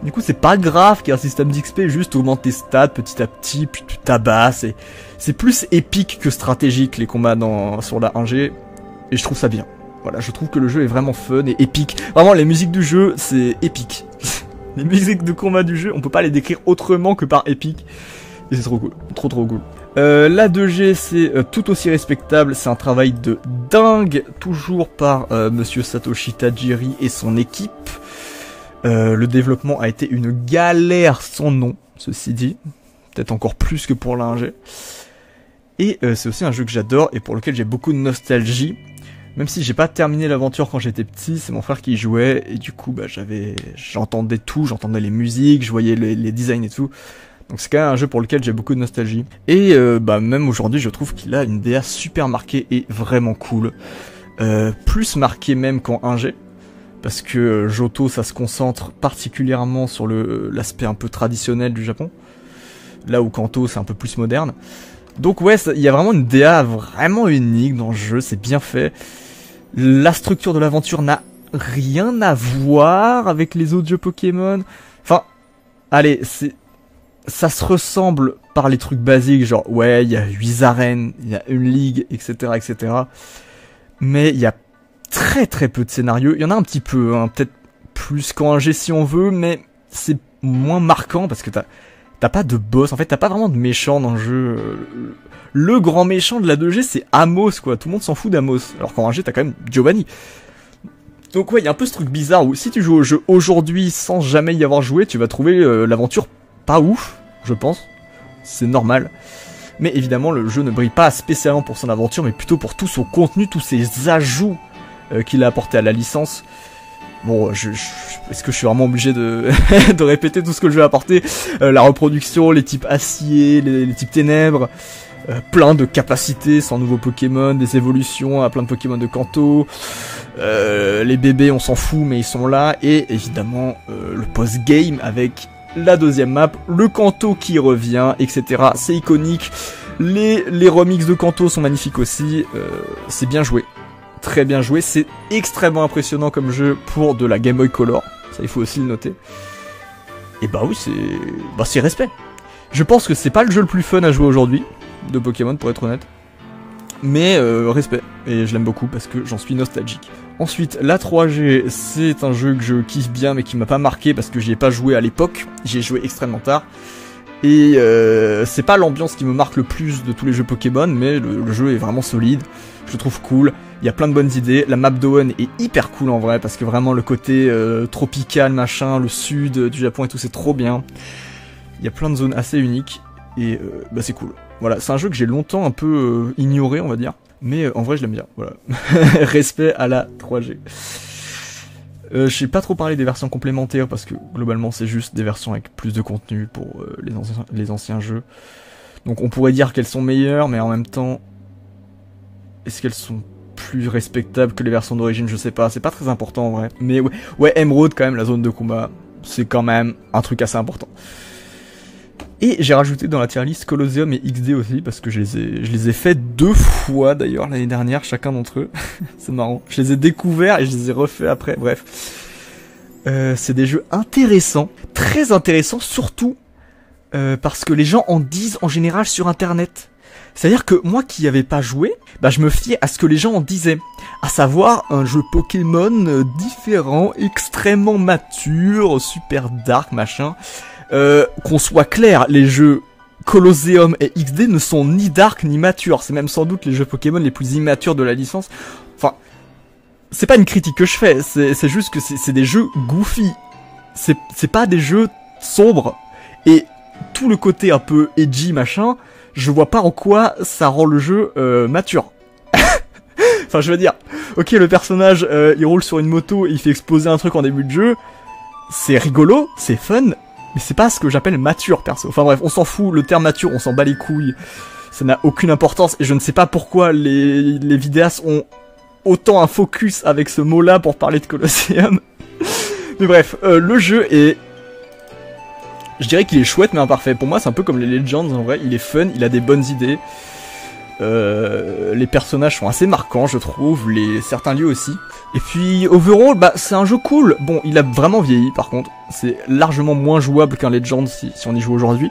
Du coup c'est pas grave qu'il y ait un système d'XP, juste augmente tes stats petit à petit, puis tu tabasses, et c'est plus épique que stratégique les combats sur la 1G, et je trouve ça bien. Voilà, je trouve que le jeu est vraiment fun et épique. Vraiment les musiques du jeu, c'est épique. Les musiques de combat du jeu, on peut pas les décrire autrement que par épique. Et c'est trop cool, trop cool. La 2G c'est tout aussi respectable, c'est un travail de dingue, toujours par monsieur Satoshi Tajiri et son équipe. Le développement a été une galère sans nom, ceci dit, peut-être encore plus que pour l'ingé. Et c'est aussi un jeu que j'adore et pour lequel j'ai beaucoup de nostalgie. Même si j'ai pas terminé l'aventure quand j'étais petit, c'est mon frère qui y jouait, et du coup bah j'entendais tout, j'entendais les musiques, je voyais les designs et tout. Donc c'est quand même un jeu pour lequel j'ai beaucoup de nostalgie. Et bah même aujourd'hui je trouve qu'il a une DA super marquée et vraiment cool. Plus marquée même qu'en 1G. Parce que Johto ça se concentre particulièrement sur l'aspect un peu traditionnel du Japon. Là où Kanto c'est un peu plus moderne. Donc ouais, il y a vraiment une DA vraiment unique dans le jeu, c'est bien fait. La structure de l'aventure n'a rien à voir avec les autres jeux Pokémon. Enfin, allez, ça se ressemble par les trucs basiques, genre ouais, il y a 8 arènes, il y a une ligue, etc., etc. Mais il y a très peu de scénarios. Il y en a un petit peu, hein, peut-être plus qu'en 1G si on veut, mais c'est moins marquant parce que t'as pas de boss, en fait t'as pas vraiment de méchant dans le jeu. Le grand méchant de la 2G c'est Amos quoi, tout le monde s'en fout d'Amos, alors qu'en 1G t'as quand même Giovanni. Donc ouais, il y a un peu ce truc bizarre où si tu joues au jeu aujourd'hui sans jamais y avoir joué, tu vas trouver l'aventure pas ouf, je pense, c'est normal. Mais évidemment le jeu ne brille pas spécialement pour son aventure, mais plutôt pour tout son contenu, tous ses ajouts qu'il a apportés à la licence. Bon, est-ce que je suis vraiment obligé de, de répéter tout ce que le jeu a apporté? La reproduction, les types acier, les types ténèbres, plein de capacités, 100 nouveaux Pokémon, des évolutions à plein de Pokémon de Kanto, les bébés on s'en fout mais ils sont là, et évidemment le post-game avec la deuxième map, le Kanto qui revient, etc. C'est iconique, les remixes de Kanto sont magnifiques aussi, c'est bien joué. Très bien joué, c'est extrêmement impressionnant comme jeu pour de la Game Boy Color, ça il faut aussi le noter. Et bah oui, c'est respect. Je pense que c'est pas le jeu le plus fun à jouer aujourd'hui de Pokémon pour être honnête, mais respect, et je l'aime beaucoup parce que j'en suis nostalgique. Ensuite, la 3G, c'est un jeu que je kiffe bien mais qui m'a pas marqué parce que j'y ai pas joué à l'époque, j'y ai joué extrêmement tard. Et c'est pas l'ambiance qui me marque le plus de tous les jeux Pokémon, mais le jeu est vraiment solide, je le trouve cool, il y a plein de bonnes idées, la map d'Owen est hyper cool en vrai, parce que vraiment le côté tropical machin, le sud du Japon et tout, c'est trop bien. Il y a plein de zones assez uniques, et bah c'est cool. Voilà, c'est un jeu que j'ai longtemps un peu ignoré on va dire, mais en vrai je l'aime bien, voilà. Respect à la 3G. Je sais pas trop parler des versions complémentaires parce que globalement c'est juste des versions avec plus de contenu pour les anciens jeux. Donc on pourrait dire qu'elles sont meilleures, mais en même temps, est-ce qu'elles sont plus respectables que les versions d'origine? Je sais pas, c'est pas très important en vrai. Mais ouais, Emerald quand même, la zone de combat, c'est quand même un truc assez important. Et j'ai rajouté dans la tier list Colosseum et XD aussi, parce que je les ai fait 2 fois d'ailleurs l'année dernière, chacun d'entre eux. C'est marrant. Je les ai découverts et je les ai refaits après, bref. C'est des jeux intéressants, très intéressants, surtout parce que les gens en disent en général sur internet. C'est-à-dire que moi qui n'y avais pas joué, bah je me fiais à ce que les gens en disaient. À savoir un jeu Pokémon différent, extrêmement mature, super dark, machin. Qu'on soit clair, les jeux Colosseum et XD ne sont ni dark ni matures. C'est même sans doute les jeux Pokémon les plus immatures de la licence. Enfin, c'est pas une critique que je fais, c'est juste que c'est des jeux goofy. C'est pas des jeux sombres. Et tout le côté un peu edgy machin, je vois pas en quoi ça rend le jeu mature. Enfin, je veux dire, ok, le personnage il roule sur une moto et il fait exploser un truc en début de jeu. C'est rigolo, c'est fun. Mais c'est pas ce que j'appelle mature, perso. Enfin bref, on s'en fout, le terme mature, on s'en bat les couilles. Ça n'a aucune importance, et je ne sais pas pourquoi les vidéastes ont autant un focus avec ce mot-là pour parler de Colosseum. Mais bref, le jeu est... Je dirais qu'il est chouette mais imparfait. Pour moi, c'est un peu comme les Legends, en vrai. Il est fun, il a des bonnes idées. Les personnages sont assez marquants, je trouve. Certains lieux aussi. Et puis, overall, bah, c'est un jeu cool. Bon, il a vraiment vieilli, par contre. C'est largement moins jouable qu'un Legends si on y joue aujourd'hui.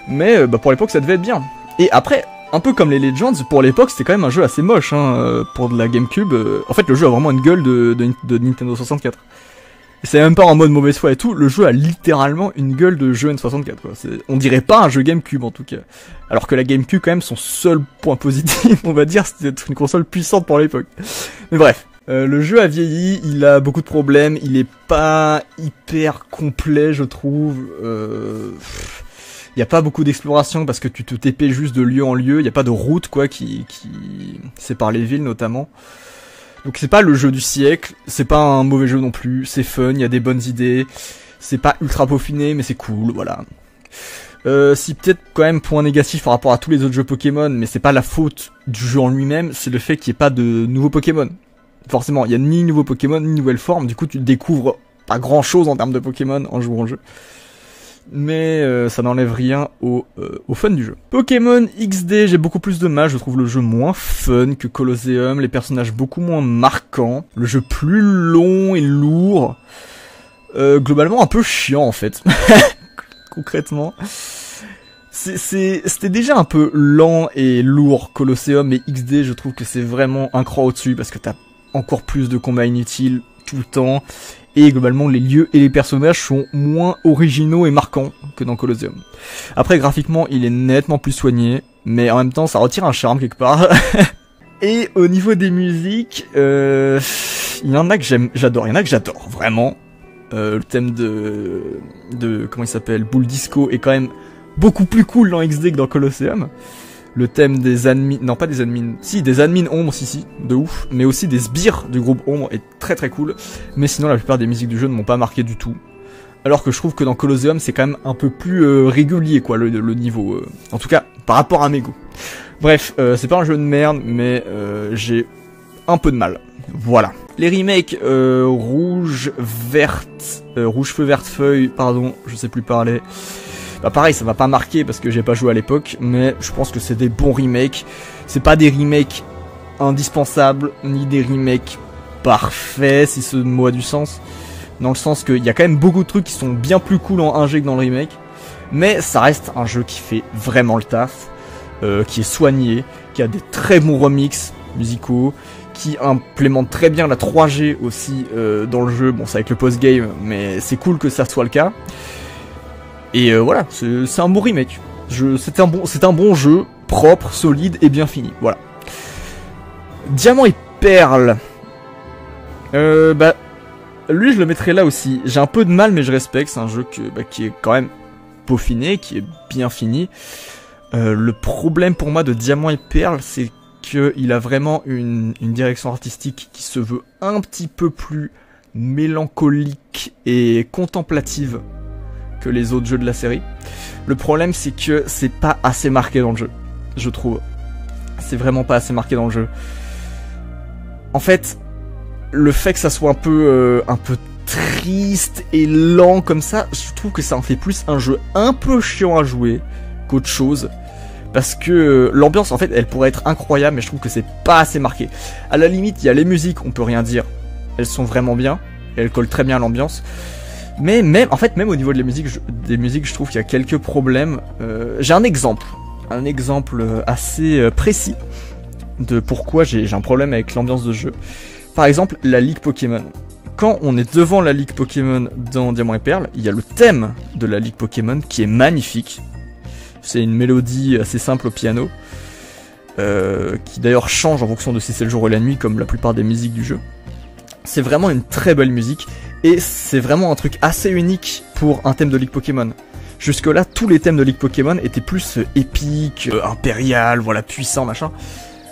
Mais, bah, pour l'époque, ça devait être bien. Et après, un peu comme les Legends, pour l'époque, c'était quand même un jeu assez moche, hein, pour de la GameCube. En fait, le jeu a vraiment une gueule de Nintendo 64. c'est même pas en mode mauvaise foi et tout, le jeu a littéralement une gueule de jeu N64 quoi. On dirait pas un jeu GameCube en tout cas. Alors que la GameCube quand même, son seul point positif on va dire, c'était d'être une console puissante pour l'époque. Mais bref, le jeu a vieilli, il a beaucoup de problèmes, il est pas hyper complet je trouve. Y a pas beaucoup d'exploration parce que tu te TP juste de lieu en lieu, y a pas de route quoi qui sépare les villes notamment. Donc c'est pas le jeu du siècle, c'est pas un mauvais jeu non plus, c'est fun, il y a des bonnes idées, c'est pas ultra peaufiné mais c'est cool, voilà. Si peut-être quand même point négatif par rapport à tous les autres jeux Pokémon, mais c'est pas la faute du jeu en lui-même, c'est le fait qu'il n'y ait pas de nouveaux Pokémon. Forcément, il y a ni nouveaux Pokémon, ni nouvelle forme, du coup tu découvres pas grand chose en termes de Pokémon en jouant au jeu. Mais ça n'enlève rien au fun du jeu. Pokémon XD, j'ai beaucoup plus de mal, je trouve le jeu moins fun que Colosseum, les personnages beaucoup moins marquants, le jeu plus long et lourd, globalement un peu chiant en fait, concrètement. C'était déjà un peu lent et lourd Colosseum, mais XD je trouve que c'est vraiment un cran au-dessus parce que t'as encore plus de combats inutiles tout le temps. Et globalement, les lieux et les personnages sont moins originaux et marquants que dans Colosseum. Après, graphiquement, il est nettement plus soigné, mais en même temps, ça retire un charme quelque part. Et au niveau des musiques, il y en a que j'adore, il y en a que j'adore, vraiment. Le thème de comment il s'appelle, Bull Disco est quand même beaucoup plus cool dans XD que dans Colosseum. Le thème des admins, non pas des admins, si des admins ombres, si, de ouf, mais aussi des sbires du groupe ombre est très très cool, mais sinon la plupart des musiques du jeu ne m'ont pas marqué du tout. Alors que je trouve que dans Colosseum c'est quand même un peu plus régulier quoi, le niveau, en tout cas par rapport à mes goûts. Bref, c'est pas un jeu de merde, mais j'ai un peu de mal, voilà. Les remakes rouge feu verte feuille, pardon, je sais plus parler. Bah pareil, ça m'a pas marqué parce que j'ai pas joué à l'époque, mais je pense que c'est des bons remakes. C'est pas des remakes indispensables, ni des remakes parfaits, si ce mot a du sens. Dans le sens qu'il y a quand même beaucoup de trucs qui sont bien plus cool en 1G que dans le remake. Mais ça reste un jeu qui fait vraiment le taf, qui est soigné, qui a des très bons remixes musicaux, qui implémente très bien la 3G aussi dans le jeu. Bon, c'est avec le post-game, mais c'est cool que ça soit le cas. Et voilà, c'est un bon remake. C'est un bon jeu, propre, solide et bien fini. Voilà. Diamant et Perle. Bah, lui je le mettrai là aussi. J'ai un peu de mal mais je respecte. C'est un jeu qui est quand même peaufiné, qui est bien fini. Le problème pour moi de Diamant et Perle, c'est qu'il a vraiment une direction artistique qui se veut un petit peu plus mélancolique et contemplative que les autres jeux de la série. Le problème c'est que c'est pas assez marqué dans le jeu, je trouve. C'est vraiment pas assez marqué dans le jeu. En fait, le fait que ça soit un peu triste et lent comme ça, je trouve que ça en fait plus un jeu un peu chiant à jouer qu'autre chose. Parce que l'ambiance en fait elle pourrait être incroyable, mais je trouve que c'est pas assez marqué. À la limite, il y a les musiques, on peut rien dire. Elles sont vraiment bien, et elles collent très bien à l'ambiance. Mais même, en fait, même au niveau de des musiques, je trouve qu'il y a quelques problèmes. J'ai un exemple assez précis de pourquoi j'ai un problème avec l'ambiance de jeu. Par exemple, la Ligue Pokémon. Quand on est devant la Ligue Pokémon dans Diamant et Perle, il y a le thème de la Ligue Pokémon qui est magnifique. C'est une mélodie assez simple au piano, qui d'ailleurs change en fonction de si c'est le jour et la nuit, comme la plupart des musiques du jeu. C'est vraiment une très belle musique. Et c'est vraiment un truc assez unique pour un thème de Ligue Pokémon. Jusque là, tous les thèmes de Ligue Pokémon étaient plus épiques, impérial, voilà, puissant, machin.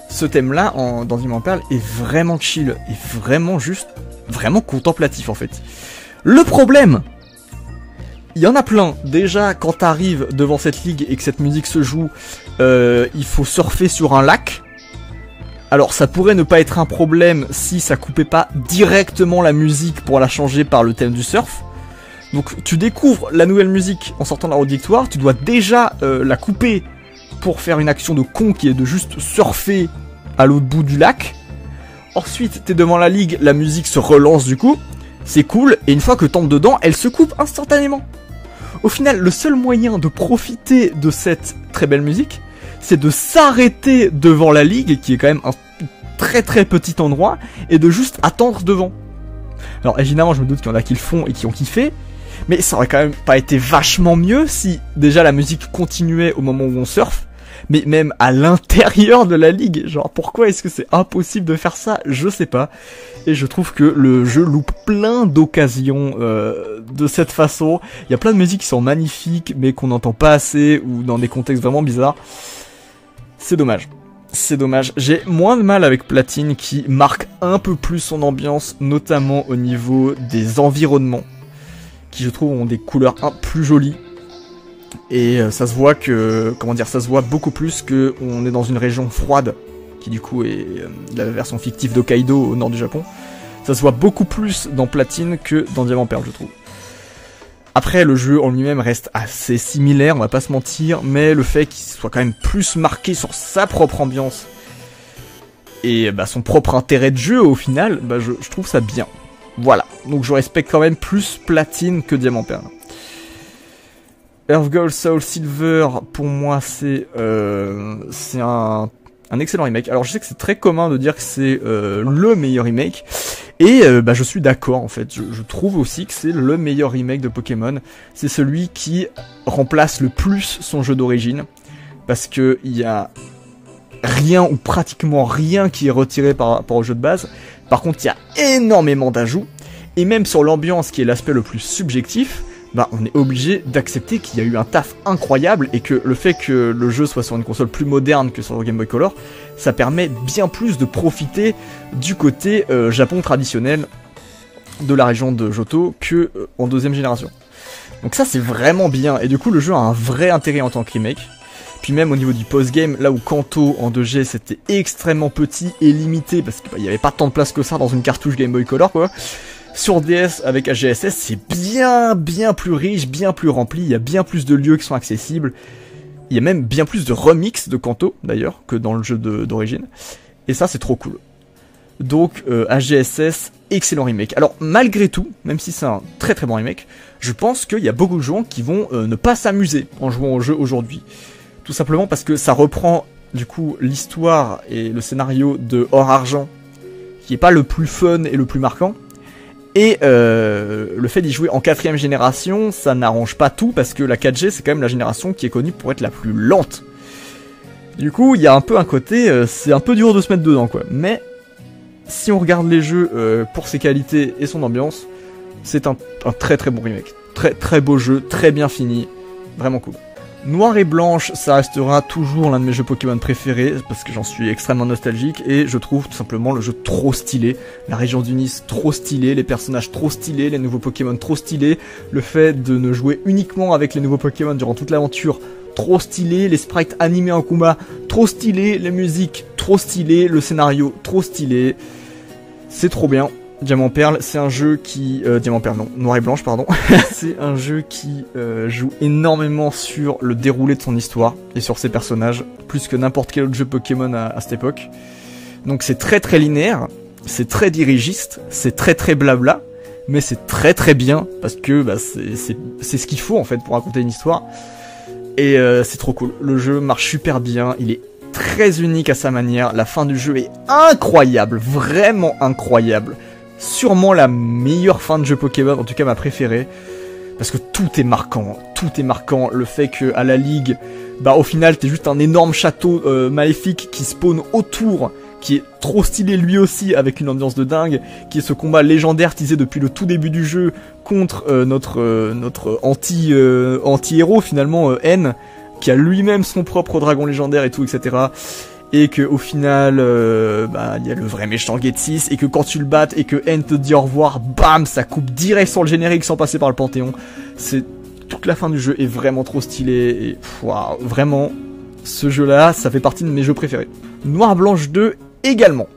Ce thème-là, dans Diamant et Perle, est vraiment chill, et vraiment contemplatif en fait. Le problème, il y en a plein. Déjà, quand t'arrives devant cette ligue et que cette musique se joue, il faut surfer sur un lac. Alors ça pourrait ne pas être un problème si ça coupait pas directement la musique pour la changer par le thème du surf. Donc tu découvres la nouvelle musique en sortant de la route victoire, tu dois déjà la couper pour faire une action de con qui est de juste surfer à l'autre bout du lac. Ensuite t'es devant la ligue, la musique se relance du coup, c'est cool, et une fois que t'entres dedans, elle se coupe instantanément. Au final, le seul moyen de profiter de cette très belle musique, c'est de s'arrêter devant la ligue, qui est quand même un très très petit endroit, et de juste attendre devant. Alors évidemment je me doute qu'il y en a qui le font et qui ont kiffé, mais ça aurait quand même pas été vachement mieux si déjà la musique continuait au moment où on surfe, mais même à l'intérieur de la ligue. Genre pourquoi est-ce que c'est impossible de faire ça? Je sais pas. Et je trouve que le jeu loupe plein d'occasions de cette façon. Il y a plein de musiques qui sont magnifiques mais qu'on n'entend pas assez ou dans des contextes vraiment bizarres. C'est dommage. C'est dommage. J'ai moins de mal avec Platine qui marque un peu plus son ambiance, notamment au niveau des environnements, qui je trouve ont des couleurs plus jolies. Et ça se voit que, comment dire, ça se voit beaucoup plus que on est dans une région froide, qui du coup est la version fictive d'Hokkaido au nord du Japon. Ça se voit beaucoup plus dans Platine que dans Diamant Perle, je trouve. Après, le jeu en lui-même reste assez similaire, on va pas se mentir, mais le fait qu'il soit quand même plus marqué sur sa propre ambiance et son propre intérêt de jeu au final, je trouve ça bien. Voilà, donc je respecte quand même plus Platine que Diamant Perle. Earth Gold Soul Silver, pour moi, c'est un excellent remake. Alors je sais que c'est très commun de dire que c'est le meilleur remake. Et je suis d'accord en fait, je trouve aussi que c'est le meilleur remake de Pokémon. C'est celui qui remplace le plus son jeu d'origine. Parce que il y a rien ou pratiquement rien qui est retiré par rapport au jeu de base. Par contre il y a énormément d'ajouts. Et même sur l'ambiance qui est l'aspect le plus subjectif, on est obligé d'accepter qu'il y a eu un taf incroyable et que le fait que le jeu soit sur une console plus moderne que sur le Game Boy Color, ça permet bien plus de profiter du côté Japon traditionnel de la région de Johto que en deuxième génération. Donc ça c'est vraiment bien et du coup le jeu a un vrai intérêt en tant que remake. Puis même au niveau du post-game, là où Kanto en 2G c'était extrêmement petit et limité parce qu'il n'y avait pas tant de place que ça dans une cartouche Game Boy Color quoi. Sur DS avec AGSS, c'est bien plus riche, bien plus rempli, il y a bien plus de lieux qui sont accessibles. Il y a même bien plus de remix de Kanto, d'ailleurs, que dans le jeu d'origine. Et ça, c'est trop cool. Donc, AGSS, excellent remake. Alors, malgré tout, même si c'est un très très bon remake, je pense qu'il y a beaucoup de gens qui vont ne pas s'amuser en jouant au jeu aujourd'hui. Tout simplement parce que ça reprend, du coup, l'histoire et le scénario de Or Argent, qui est pas le plus fun et le plus marquant. Et le fait d'y jouer en 4ème génération, ça n'arrange pas tout, parce que la 4G, c'est quand même la génération qui est connue pour être la plus lente. Du coup, il y a un peu un côté, c'est un peu dur de se mettre dedans, quoi. Mais, si on regarde les jeux pour ses qualités et son ambiance, c'est un très très bon remake. Très très beau jeu, très bien fini, vraiment cool. Noir et Blanche, ça restera toujours l'un de mes jeux Pokémon préférés, parce que j'en suis extrêmement nostalgique, et je trouve tout simplement le jeu trop stylé. La région du Nice trop stylée, les personnages trop stylés, les nouveaux Pokémon trop stylés, le fait de ne jouer uniquement avec les nouveaux Pokémon durant toute l'aventure, trop stylé, les sprites animés en combat, trop stylé, les musiques trop stylées, le scénario trop stylé. C'est trop bien. Diamant Perle, c'est un jeu qui... Diamant Perle, non, Noir et Blanche, pardon. C'est un jeu qui joue énormément sur le déroulé de son histoire et sur ses personnages, plus que n'importe quel autre jeu Pokémon à cette époque. Donc c'est très très linéaire, c'est très dirigiste, c'est très très blabla, mais c'est très très bien, parce que c'est ce qu'il faut en fait pour raconter une histoire. Et c'est trop cool, le jeu marche super bien, il est très unique à sa manière, la fin du jeu est incroyable, vraiment incroyable. Sûrement la meilleure fin de jeu Pokémon, en tout cas ma préférée, parce que tout est marquant, le fait que à la ligue, au final t'es juste un énorme château maléfique qui spawn autour, qui est trop stylé lui aussi, avec une ambiance de dingue, qui est ce combat légendaire teasé depuis le tout début du jeu, contre notre anti-héros finalement, N, qui a lui-même son propre dragon légendaire et tout, etc., et que au final il y a le vrai méchant Ghetsis, et que quand tu le battes et que N te dit au revoir, bam, ça coupe direct sur le générique sans passer par le Panthéon. C'est toute la fin du jeu est vraiment trop stylée, et waouh, vraiment ce jeu là, ça fait partie de mes jeux préférés. Noir Blanche 2 également.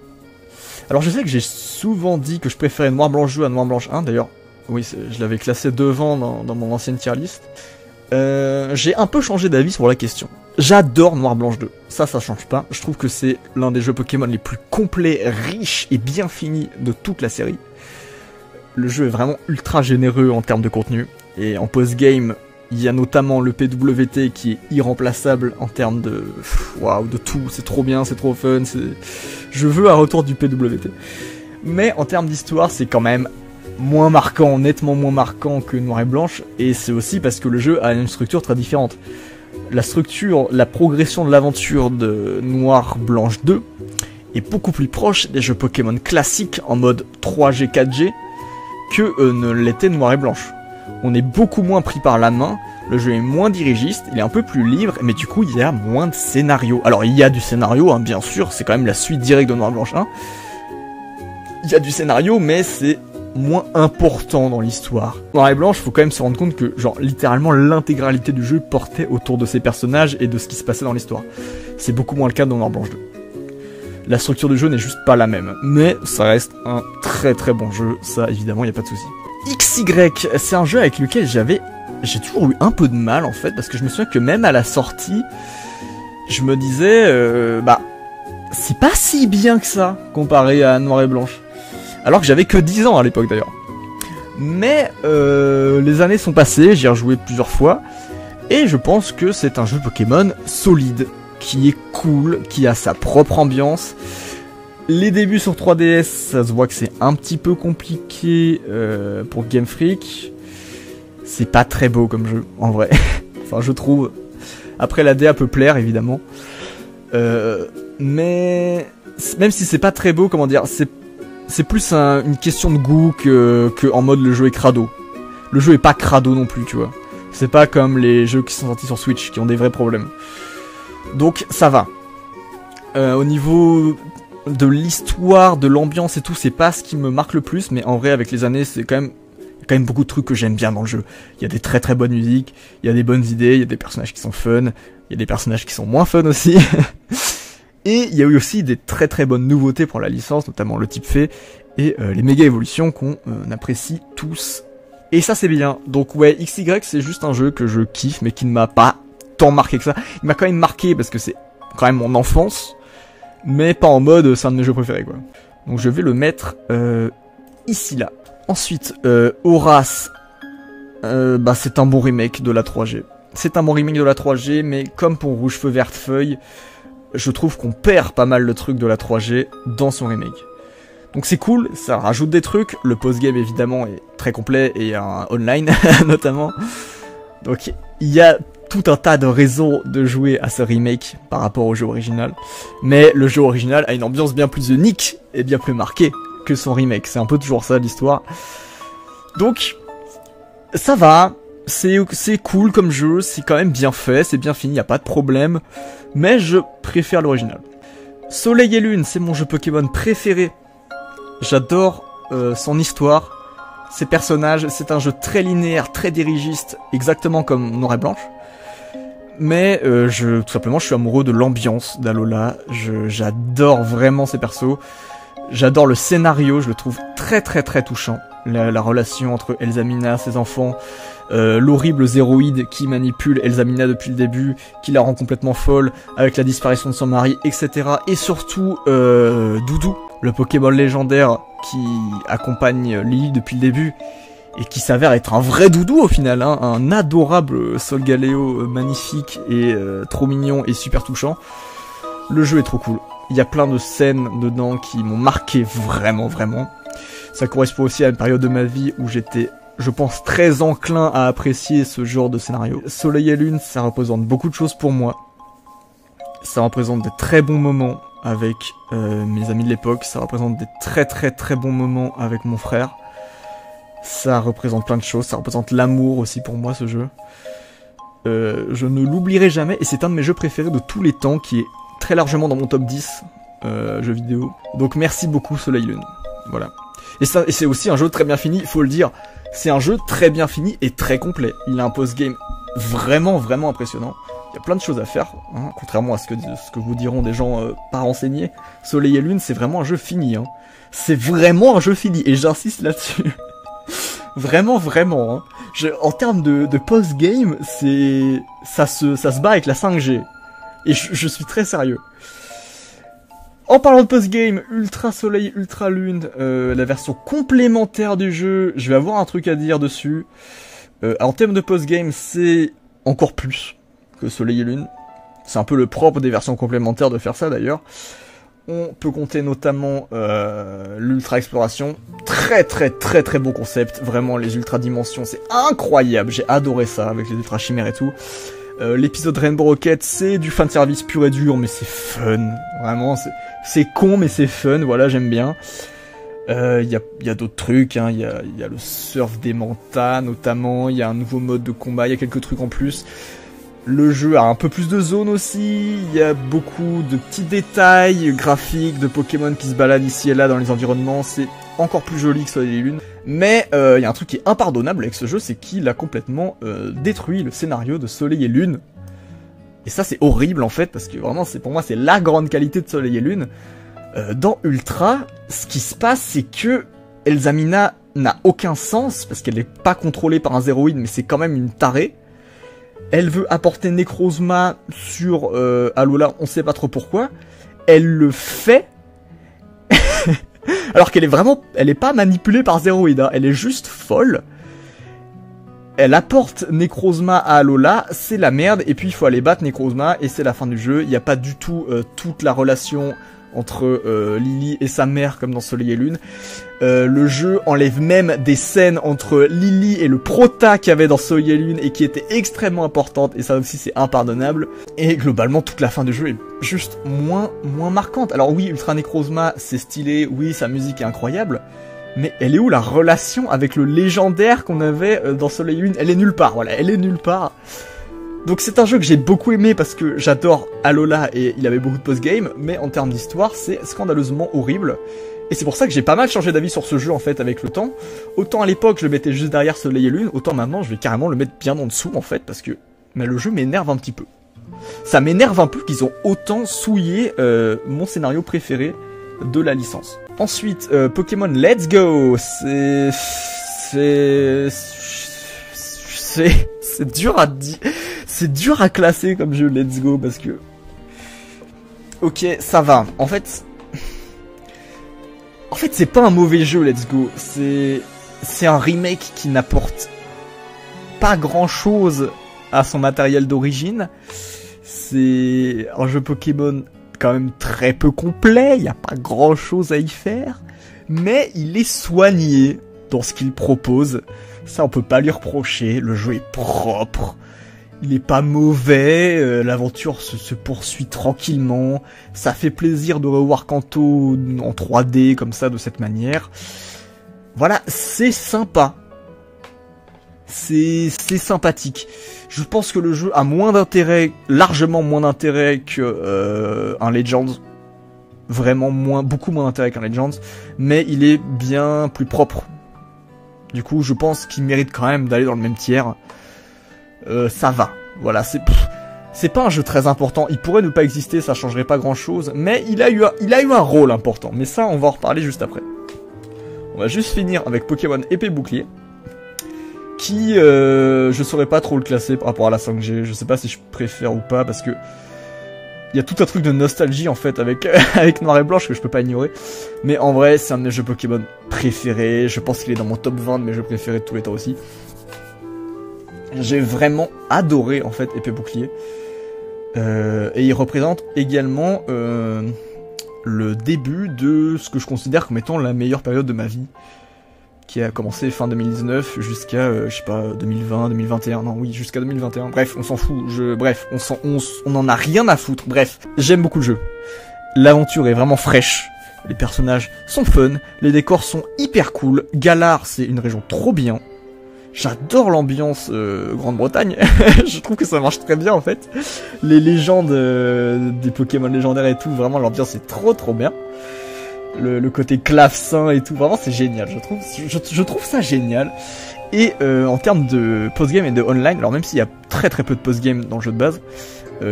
Alors je sais que j'ai souvent dit que je préférais Noir Blanche 2 à Noir Blanche 1, d'ailleurs oui, je l'avais classé devant dans mon ancienne tier list. J'ai un peu changé d'avis sur la question. J'adore Noir Blanche 2, ça change pas. Je trouve que c'est l'un des jeux Pokémon les plus complets, riches et bien finis de toute la série. Le jeu est vraiment ultra généreux en termes de contenu. Et en post-game, il y a notamment le PWT qui est irremplaçable en termes de... Waouh, de tout, c'est trop bien, c'est trop fun, je veux un retour du PWT. Mais en termes d'histoire, c'est quand même moins marquant, nettement moins marquant que Noir et Blanche, et c'est aussi parce que le jeu a une structure très différente. La progression de l'aventure de Noir Blanche 2 est beaucoup plus proche des jeux Pokémon classiques en mode 3G, 4G que ne l'était Noir et Blanche. On est beaucoup moins pris par la main, le jeu est moins dirigiste, il est un peu plus libre, mais du coup il y a moins de scénario. Alors il y a du scénario, hein, bien sûr, c'est quand même la suite directe de Noir et Blanche 1. Il y a du scénario, mais c'est moins important dans l'histoire. Noir et Blanche, faut quand même se rendre compte que, genre, littéralement l'intégralité du jeu portait autour de ces personnages et de ce qui se passait dans l'histoire. C'est beaucoup moins le cas dans Noir et Blanche 2. La structure du jeu n'est juste pas la même, mais ça reste un très très bon jeu, ça évidemment y a pas de souci. XY, c'est un jeu avec lequel j'ai toujours eu un peu de mal en fait, parce que je me souviens que même à la sortie, je me disais, c'est pas si bien que ça, comparé à Noir et Blanche. Alors que j'avais que 10 ans à l'époque d'ailleurs. Mais les années sont passées, j'y ai rejoué plusieurs fois, et je pense que c'est un jeu Pokémon solide, qui est cool, qui a sa propre ambiance. Les débuts sur 3DS, ça se voit que c'est un petit peu compliqué pour Game Freak. C'est pas très beau comme jeu, en vrai. Enfin, je trouve. Après, la DA peut plaire, évidemment. Mais même si c'est pas très beau, comment dire, c'est plus une question de goût que en mode le jeu est crado. Le jeu est pas crado non plus, tu vois. C'est pas comme les jeux qui sont sortis sur Switch, qui ont des vrais problèmes. Donc, ça va. Au niveau de l'histoire, de l'ambiance et tout, c'est pas ce qui me marque le plus, mais en vrai, avec les années, c'est quand même beaucoup de trucs que j'aime bien dans le jeu. Il y a des très très bonnes musiques, il y a des bonnes idées, il y a des personnages qui sont fun, il y a des personnages qui sont moins fun aussi. Et il y a eu aussi des très très bonnes nouveautés pour la licence, notamment le type fée et les méga évolutions qu'on apprécie tous. Et ça c'est bien. Donc ouais, XY c'est juste un jeu que je kiffe, mais qui ne m'a pas tant marqué que ça. Il m'a quand même marqué parce que c'est quand même mon enfance, mais pas en mode c'est un de mes jeux préférés quoi. Donc je vais le mettre ici là. Ensuite, Horace, c'est un bon remake de la 3G. C'est un bon remake de la 3G, mais comme pour Rouge Feu Verte Feuille, je trouve qu'on perd pas mal le truc de la 3G dans son remake. Donc c'est cool, ça rajoute des trucs, le post-game évidemment est très complet et un online notamment. Donc il y a tout un tas de raisons de jouer à ce remake par rapport au jeu original. Mais le jeu original a une ambiance bien plus unique et bien plus marquée que son remake. C'est un peu toujours ça l'histoire. Donc ça va, c'est cool comme jeu, c'est quand même bien fait, c'est bien fini, y a pas de problème. Mais je préfère l'original. Soleil et Lune, c'est mon jeu Pokémon préféré. J'adore son histoire, ses personnages, c'est un jeu très linéaire, très dirigiste, exactement comme Noir et Blanche. Mais tout simplement, je suis amoureux de l'ambiance d'Alola, j'adore vraiment ces persos. J'adore le scénario, je le trouve très très très touchant. La relation entre Elsamina, ses enfants, l'horrible zéroïde qui manipule Elsamina depuis le début, qui la rend complètement folle, avec la disparition de son mari, etc. Et surtout, Doudou, le Pokémon légendaire qui accompagne Lily depuis le début, et qui s'avère être un vrai doudou au final, hein, un adorable Solgaleo magnifique et trop mignon et super touchant. Le jeu est trop cool. Il y a plein de scènes dedans qui m'ont marqué vraiment, vraiment. Ça correspond aussi à une période de ma vie où j'étais, je pense, très enclin à apprécier ce genre de scénario. Soleil et Lune, ça représente beaucoup de choses pour moi. Ça représente des très bons moments avec mes amis de l'époque. Ça représente des très très très bons moments avec mon frère. Ça représente plein de choses. Ça représente l'amour aussi pour moi, ce jeu. Je ne l'oublierai jamais et c'est un de mes jeux préférés de tous les temps qui est très largement dans mon top 10 jeux vidéo. Donc merci beaucoup Soleil Lune. Voilà. Et c'est aussi un jeu très bien fini, faut le dire. C'est un jeu très bien fini et très complet. Il a un post-game vraiment vraiment impressionnant. Il y a plein de choses à faire, hein, contrairement à ce que vous diront des gens pas renseignés. Soleil et Lune, c'est vraiment un jeu fini. Hein. C'est vraiment un jeu fini et j'insiste là-dessus. Vraiment, vraiment. Hein. En termes de post-game, ça se bat avec la 5G. Et je suis très sérieux. En parlant de post-game, Ultra Soleil, Ultra Lune, la version complémentaire du jeu, je vais avoir un truc à dire dessus. En termes de post-game, c'est encore plus que Soleil et Lune. C'est un peu le propre des versions complémentaires de faire ça d'ailleurs. On peut compter notamment l'ultra exploration. Très bon concept. Vraiment, les ultra dimensions, c'est incroyable. J'ai adoré ça avec les ultra chimères et tout. L'épisode Rainbow Rocket, c'est du fanservice pur et dur, mais c'est fun. Vraiment, c'est con, mais c'est fun. Voilà, j'aime bien. Y a d'autres trucs, hein. Y a le surf des mantas, notamment. Il y a un nouveau mode de combat. Il y a quelques trucs en plus. Le jeu a un peu plus de zones aussi. Il y a beaucoup de petits détails graphiques de Pokémon qui se baladent ici et là dans les environnements. C'est encore plus joli que Soleil et Lune. Mais il y a un truc qui est impardonnable avec ce jeu, c'est qu'il a complètement détruit le scénario de Soleil et Lune. Et ça c'est horrible en fait, parce que vraiment pour moi c'est la grande qualité de Soleil et Lune. Dans Ultra, ce qui se passe c'est que Elsamina n'a aucun sens, parce qu'elle n'est pas contrôlée par un zéroïde, mais c'est quand même une tarée. Elle veut apporter Necrozma sur Alola, on sait pas trop pourquoi. Elle le fait... Alors qu'elle est pas manipulée par Zéroïde, hein. Elle est juste folle. Elle apporte Necrozma à Alola, c'est la merde, et puis il faut aller battre Necrozma, et c'est la fin du jeu. Il n'y a pas du tout toute la relation entre Lily et sa mère comme dans Soleil et Lune. Le jeu enlève même des scènes entre Lily et le prota qu'il y avait dans Soleil et Lune et qui était extrêmement importante, et ça aussi c'est impardonnable. Et globalement toute la fin du jeu est juste moins marquante. Alors oui, Ultra Necrozma c'est stylé, oui sa musique est incroyable, mais elle est où la relation avec le légendaire qu'on avait dans Soleil et Lune? Elle est nulle part, voilà, elle est nulle part. Donc c'est un jeu que j'ai beaucoup aimé parce que j'adore Alola et il avait beaucoup de post-game, mais en termes d'histoire c'est scandaleusement horrible. Et c'est pour ça que j'ai pas mal changé d'avis sur ce jeu en fait avec le temps. Autant à l'époque je le mettais juste derrière Soleil et Lune, autant maintenant je vais carrément le mettre bien en dessous en fait, parce que le jeu m'énerve un petit peu. Ça m'énerve un peu qu'ils ont autant souillé mon scénario préféré de la licence. Ensuite, Pokémon Let's Go, c'est dur à dire, c'est dur à classer comme jeu Let's Go parce que, ok, ça va. En fait, c'est pas un mauvais jeu Let's Go. C'est un remake qui n'apporte pas grand chose à son matériel d'origine. C'est un jeu Pokémon quand même très peu complet, il n'y a pas grand chose à y faire, mais il est soigné dans ce qu'il propose. Ça on peut pas lui reprocher, le jeu est propre, il est pas mauvais, l'aventure se poursuit tranquillement, ça fait plaisir de revoir Kanto en 3D comme ça de cette manière. Voilà, c'est sympa. C'est sympathique. Je pense que le jeu a moins d'intérêt, largement moins d'intérêt que un Legends. Vraiment beaucoup moins d'intérêt qu'un Legends. Mais il est bien plus propre. Du coup, je pense qu'il mérite quand même d'aller dans le même tiers. Ça va. Voilà, c'est pas un jeu très important. Il pourrait ne pas exister, ça changerait pas grand chose. Mais il a eu un rôle important. Mais ça, on va en reparler juste après. On va juste finir avec Pokémon Épée Bouclier. Qui, je saurais pas trop le classer par rapport à la 5G, je sais pas si je préfère ou pas, parce que il y a tout un truc de nostalgie en fait avec avec Noir et Blanche que je peux pas ignorer, mais en vrai c'est un de mes jeux Pokémon préférés, je pense qu'il est dans mon top 20 de mes jeux préférés de tous les temps aussi. J'ai vraiment adoré en fait Épée Bouclier, et il représente également le début de ce que je considère comme étant la meilleure période de ma vie, qui a commencé fin 2019 jusqu'à, je sais pas, 2020, 2021, non oui, jusqu'à 2021, bref, on s'en fout, bref, on en a rien à foutre, bref, j'aime beaucoup le jeu. L'aventure est vraiment fraîche, les personnages sont fun, les décors sont hyper cool, Galar c'est une région trop bien, j'adore l'ambiance Grande-Bretagne, je trouve que ça marche très bien en fait, les légendes des Pokémon légendaires et tout, vraiment l'ambiance est trop bien. Le côté clavecin et tout, vraiment c'est génial, je trouve ça génial. Et en termes de post-game et de online, alors même s'il y a très peu de post-game dans le jeu de base,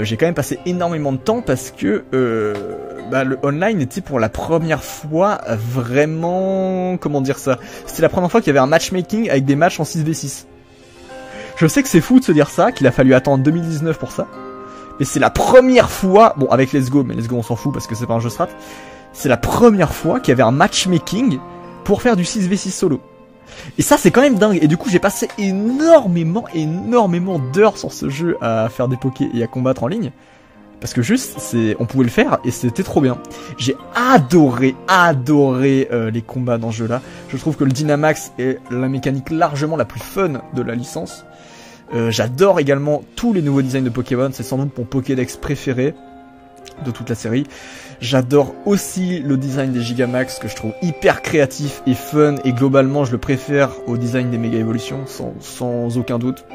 j'ai quand même passé énormément de temps parce que le online était pour la première fois vraiment, comment dire ça, c'était la première fois qu'il y avait un matchmaking avec des matchs en 6v6. Je sais que c'est fou de se dire ça, qu'il a fallu attendre 2019 pour ça, mais c'est la première fois, bon avec Let's Go, mais Let's Go on s'en fout parce que c'est pas un jeu strat. C'est la première fois qu'il y avait un matchmaking pour faire du 6v6 solo. Et ça, c'est quand même dingue. Et du coup, j'ai passé énormément d'heures sur ce jeu à faire des pokés et à combattre en ligne. Parce que juste, on pouvait le faire et c'était trop bien. J'ai adoré les combats dans ce jeu-là. Je trouve que le Dynamax est la mécanique largement la plus fun de la licence. J'adore également tous les nouveaux designs de Pokémon, c'est sans doute mon Pokédex préféré de toute la série. J'adore aussi le design des Gigamax que je trouve hyper créatif et fun, et globalement je le préfère au design des Mega Evolutions, sans aucun doute.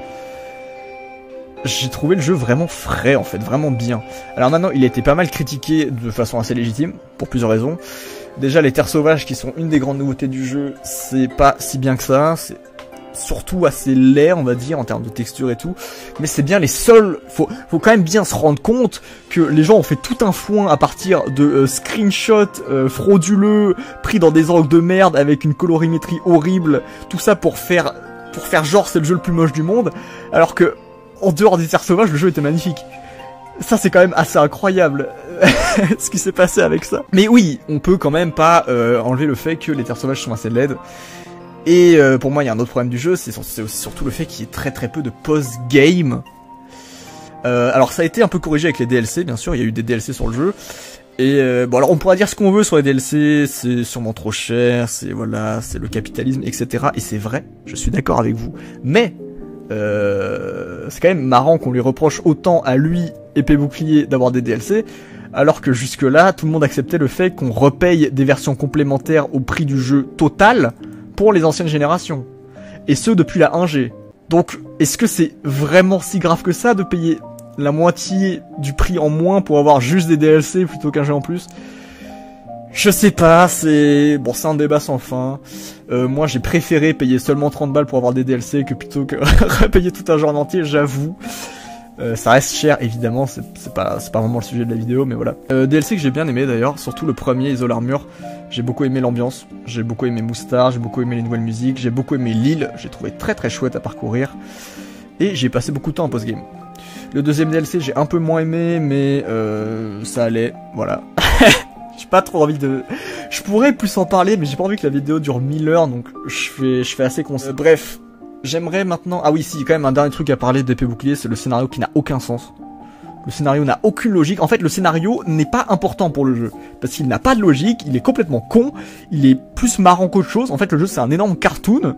J'ai trouvé le jeu vraiment frais en fait, vraiment bien. Alors maintenant il a été pas mal critiqué de façon assez légitime, pour plusieurs raisons. Déjà les terres sauvages qui sont une des grandes nouveautés du jeu, c'est pas si bien que ça, c'est surtout assez laid on va dire en termes de texture et tout, mais c'est bien les seuls, faut quand même bien se rendre compte que les gens ont fait tout un foin à partir de screenshots frauduleux pris dans des angles de merde avec une colorimétrie horrible, tout ça pour faire genre c'est le jeu le plus moche du monde, alors que en dehors des terres sauvages le jeu était magnifique. Ça c'est quand même assez incroyable ce qui s'est passé avec ça. Mais oui, on peut quand même pas enlever le fait que les terres sauvages sont assez laides. Et pour moi il y a un autre problème du jeu, c'est surtout le fait qu'il y ait très peu de post-game. Alors ça a été un peu corrigé avec les DLC, bien sûr, il y a eu des DLC sur le jeu. Et bon alors on pourra dire ce qu'on veut sur les DLC, c'est sûrement trop cher, c'est voilà, c'est le capitalisme, etc. Et c'est vrai, je suis d'accord avec vous. Mais c'est quand même marrant qu'on lui reproche autant à lui, épée bouclier, d'avoir des DLC, alors que jusque là tout le monde acceptait le fait qu'on repaye des versions complémentaires au prix du jeu total pour les anciennes générations, et ce depuis la 1G. Donc est-ce que c'est vraiment si grave que ça de payer la moitié du prix en moins pour avoir juste des DLC plutôt qu'un jeu en plus? Je sais pas, c'est un débat sans fin. Moi j'ai préféré payer seulement 30 balles pour avoir des DLC que plutôt que repayer tout un jeu en entier, j'avoue. Ça reste cher évidemment, c'est pas vraiment le sujet de la vidéo, mais voilà. DLC que j'ai bien aimé d'ailleurs, surtout le premier Isole Armure. J'ai beaucoup aimé l'ambiance, j'ai beaucoup aimé Moustar, j'ai beaucoup aimé les nouvelles musiques, j'ai beaucoup aimé l'île, j'ai trouvé très chouette à parcourir. Et j'ai passé beaucoup de temps en post-game. Le deuxième DLC j'ai un peu moins aimé, mais ça allait, voilà. J'ai pas trop envie de... Je pourrais plus en parler, mais j'ai pas envie que la vidéo dure 1000 heures, donc je fais assez concis. Bref, j'aimerais maintenant... Ah oui, si, quand même un dernier truc à parler d'épée bouclier, c'est le scénario qui n'a aucun sens. Le scénario n'a aucune logique. En fait, le scénario n'est pas important pour le jeu. Parce qu'il n'a pas de logique, il est complètement con, il est plus marrant qu'autre chose. En fait, le jeu, c'est un énorme cartoon.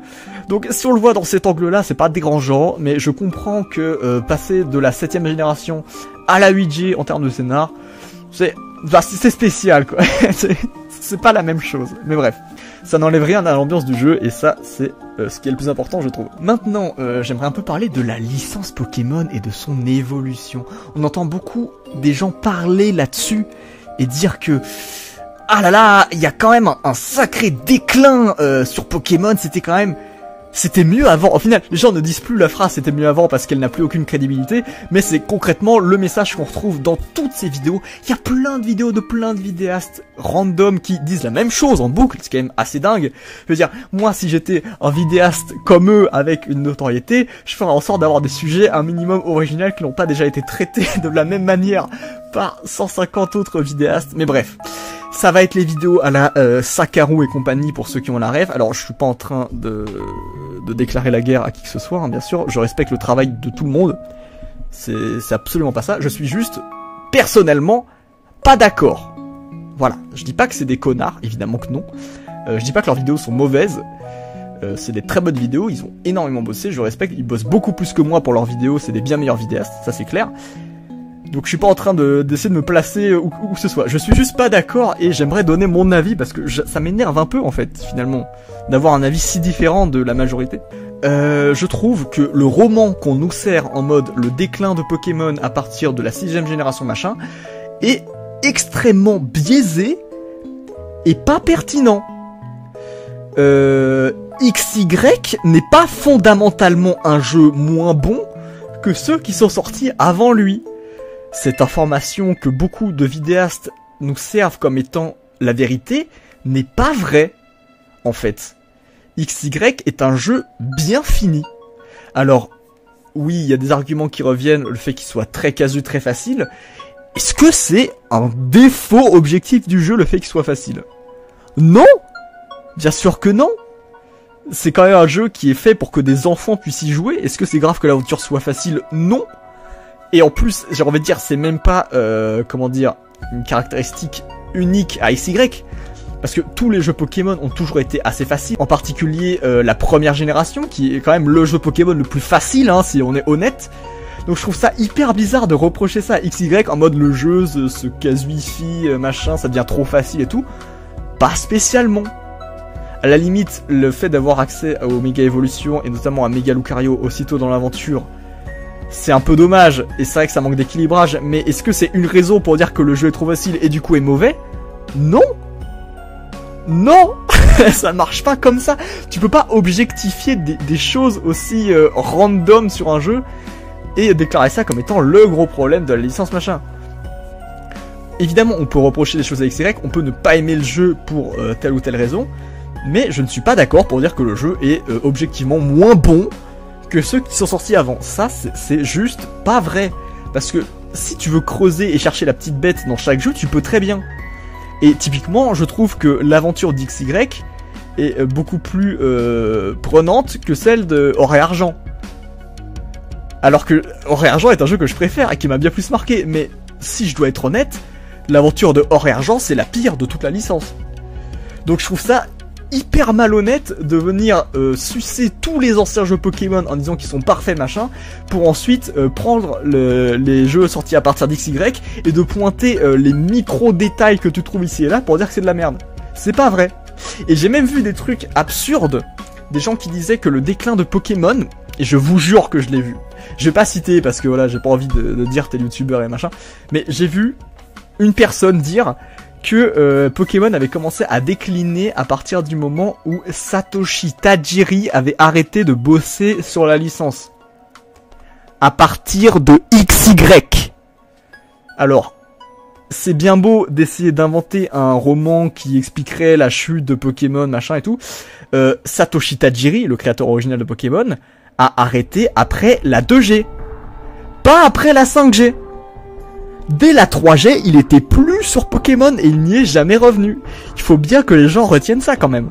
Donc, si on le voit dans cet angle-là, c'est pas dérangeant. Mais je comprends que passer de la 7ème génération à la 8G en termes de scénar, c'est spécial, quoi. C'est pas la même chose. Mais bref, ça n'enlève rien à l'ambiance du jeu, et ça, c'est ce qui est le plus important, je trouve. Maintenant, j'aimerais un peu parler de la licence Pokémon et de son évolution. On entend beaucoup des gens parler là-dessus et dire que ah là là, il y a quand même un sacré déclin sur Pokémon, c'était mieux avant. Au final, les gens ne disent plus la phrase c'était mieux avant parce qu'elle n'a plus aucune crédibilité, mais c'est concrètement le message qu'on retrouve dans toutes ces vidéos. Il y a plein de vidéos de plein de vidéastes random qui disent la même chose en boucle, c'est quand même assez dingue. Je veux dire, moi si j'étais un vidéaste comme eux avec une notoriété, je ferais en sorte d'avoir des sujets un minimum originaux qui n'ont pas déjà été traités de la même manière par 150 autres vidéastes, mais bref. Ça va être les vidéos à la Sakaru et compagnie pour ceux qui ont la rêve. Alors je suis pas en train de déclarer la guerre à qui que ce soit, hein, bien sûr. Je respecte le travail de tout le monde. C'est absolument pas ça. Je suis juste, personnellement, pas d'accord. Voilà. Je dis pas que c'est des connards, évidemment que non. Je dis pas que leurs vidéos sont mauvaises. C'est des très bonnes vidéos, ils ont énormément bossé, je respecte. Ils bossent beaucoup plus que moi pour leurs vidéos, c'est des bien meilleurs vidéastes, ça c'est clair. Donc je suis pas en train d'essayer de me placer où ce soit. Je suis juste pas d'accord et j'aimerais donner mon avis parce que ça m'énerve un peu en fait finalement d'avoir un avis si différent de la majorité. Je trouve que le roman qu'on nous sert en mode le déclin de Pokémon à partir de la 6ème génération machin est extrêmement biaisé et pas pertinent. XY n'est pas fondamentalement un jeu moins bon que ceux qui sont sortis avant lui. Cette information que beaucoup de vidéastes nous servent comme étant la vérité n'est pas vraie, en fait. XY est un jeu bien fini. Alors, oui, il y a des arguments qui reviennent, le fait qu'il soit très casu, très facile. Est-ce que c'est un défaut objectif du jeu, le fait qu'il soit facile? Non! Bien sûr que non! C'est quand même un jeu qui est fait pour que des enfants puissent y jouer. Est-ce que c'est grave que l'aventure soit facile? Non! Et en plus, j'ai envie de dire, c'est même pas, comment dire, une caractéristique unique à XY. Parce que tous les jeux Pokémon ont toujours été assez faciles. En particulier, la première génération, qui est quand même le jeu Pokémon le plus facile, hein, si on est honnête. Donc je trouve ça hyper bizarre de reprocher ça à XY en mode le jeu se casuifie, machin, ça devient trop facile et tout. Pas spécialement. À la limite, le fait d'avoir accès aux Méga Évolutions et notamment à Méga Lucario aussitôt dans l'aventure, c'est un peu dommage, et c'est vrai que ça manque d'équilibrage, mais est-ce que c'est une raison pour dire que le jeu est trop facile et du coup est mauvais? Non. Non. Ça marche pas comme ça. Tu peux pas objectifier des choses aussi random sur un jeu et déclarer ça comme étant le gros problème de la licence machin. Évidemment, on peut reprocher des choses à XY, on peut ne pas aimer le jeu pour telle ou telle raison, mais je ne suis pas d'accord pour dire que le jeu est objectivement moins bon que ceux qui sont sortis avant. Ça, c'est juste pas vrai. Parce que si tu veux creuser et chercher la petite bête dans chaque jeu, tu peux très bien. Et typiquement, je trouve que l'aventure d'XY est beaucoup plus prenante que celle de Or et Argent. Alors que Or et Argent est un jeu que je préfère et qui m'a bien plus marqué. Mais si je dois être honnête, l'aventure de Or et Argent, c'est la pire de toute la licence. Donc je trouve ça hyper malhonnête de venir sucer tous les anciens jeux Pokémon en disant qu'ils sont parfaits machin, pour ensuite prendre les jeux sortis à partir d'XY et de pointer les micro détails que tu trouves ici et là pour dire que c'est de la merde. C'est pas vrai. Et j'ai même vu des trucs absurdes, des gens qui disaient que le déclin de Pokémon, et je vous jure que je l'ai vu, je vais pas citer parce que voilà, j'ai pas envie de dire tel youtubeur et machin, mais j'ai vu une personne dire que Pokémon avait commencé à décliner à partir du moment où Satoshi Tajiri avait arrêté de bosser sur la licence. À partir de XY. Alors, c'est bien beau d'essayer d'inventer un roman qui expliquerait la chute de Pokémon, machin et tout. Satoshi Tajiri, le créateur original de Pokémon, a arrêté après la 2G. Pas après la 5G. Dès la 3G, il était plus sur Pokémon et il n'y est jamais revenu. Il faut bien que les gens retiennent ça quand même.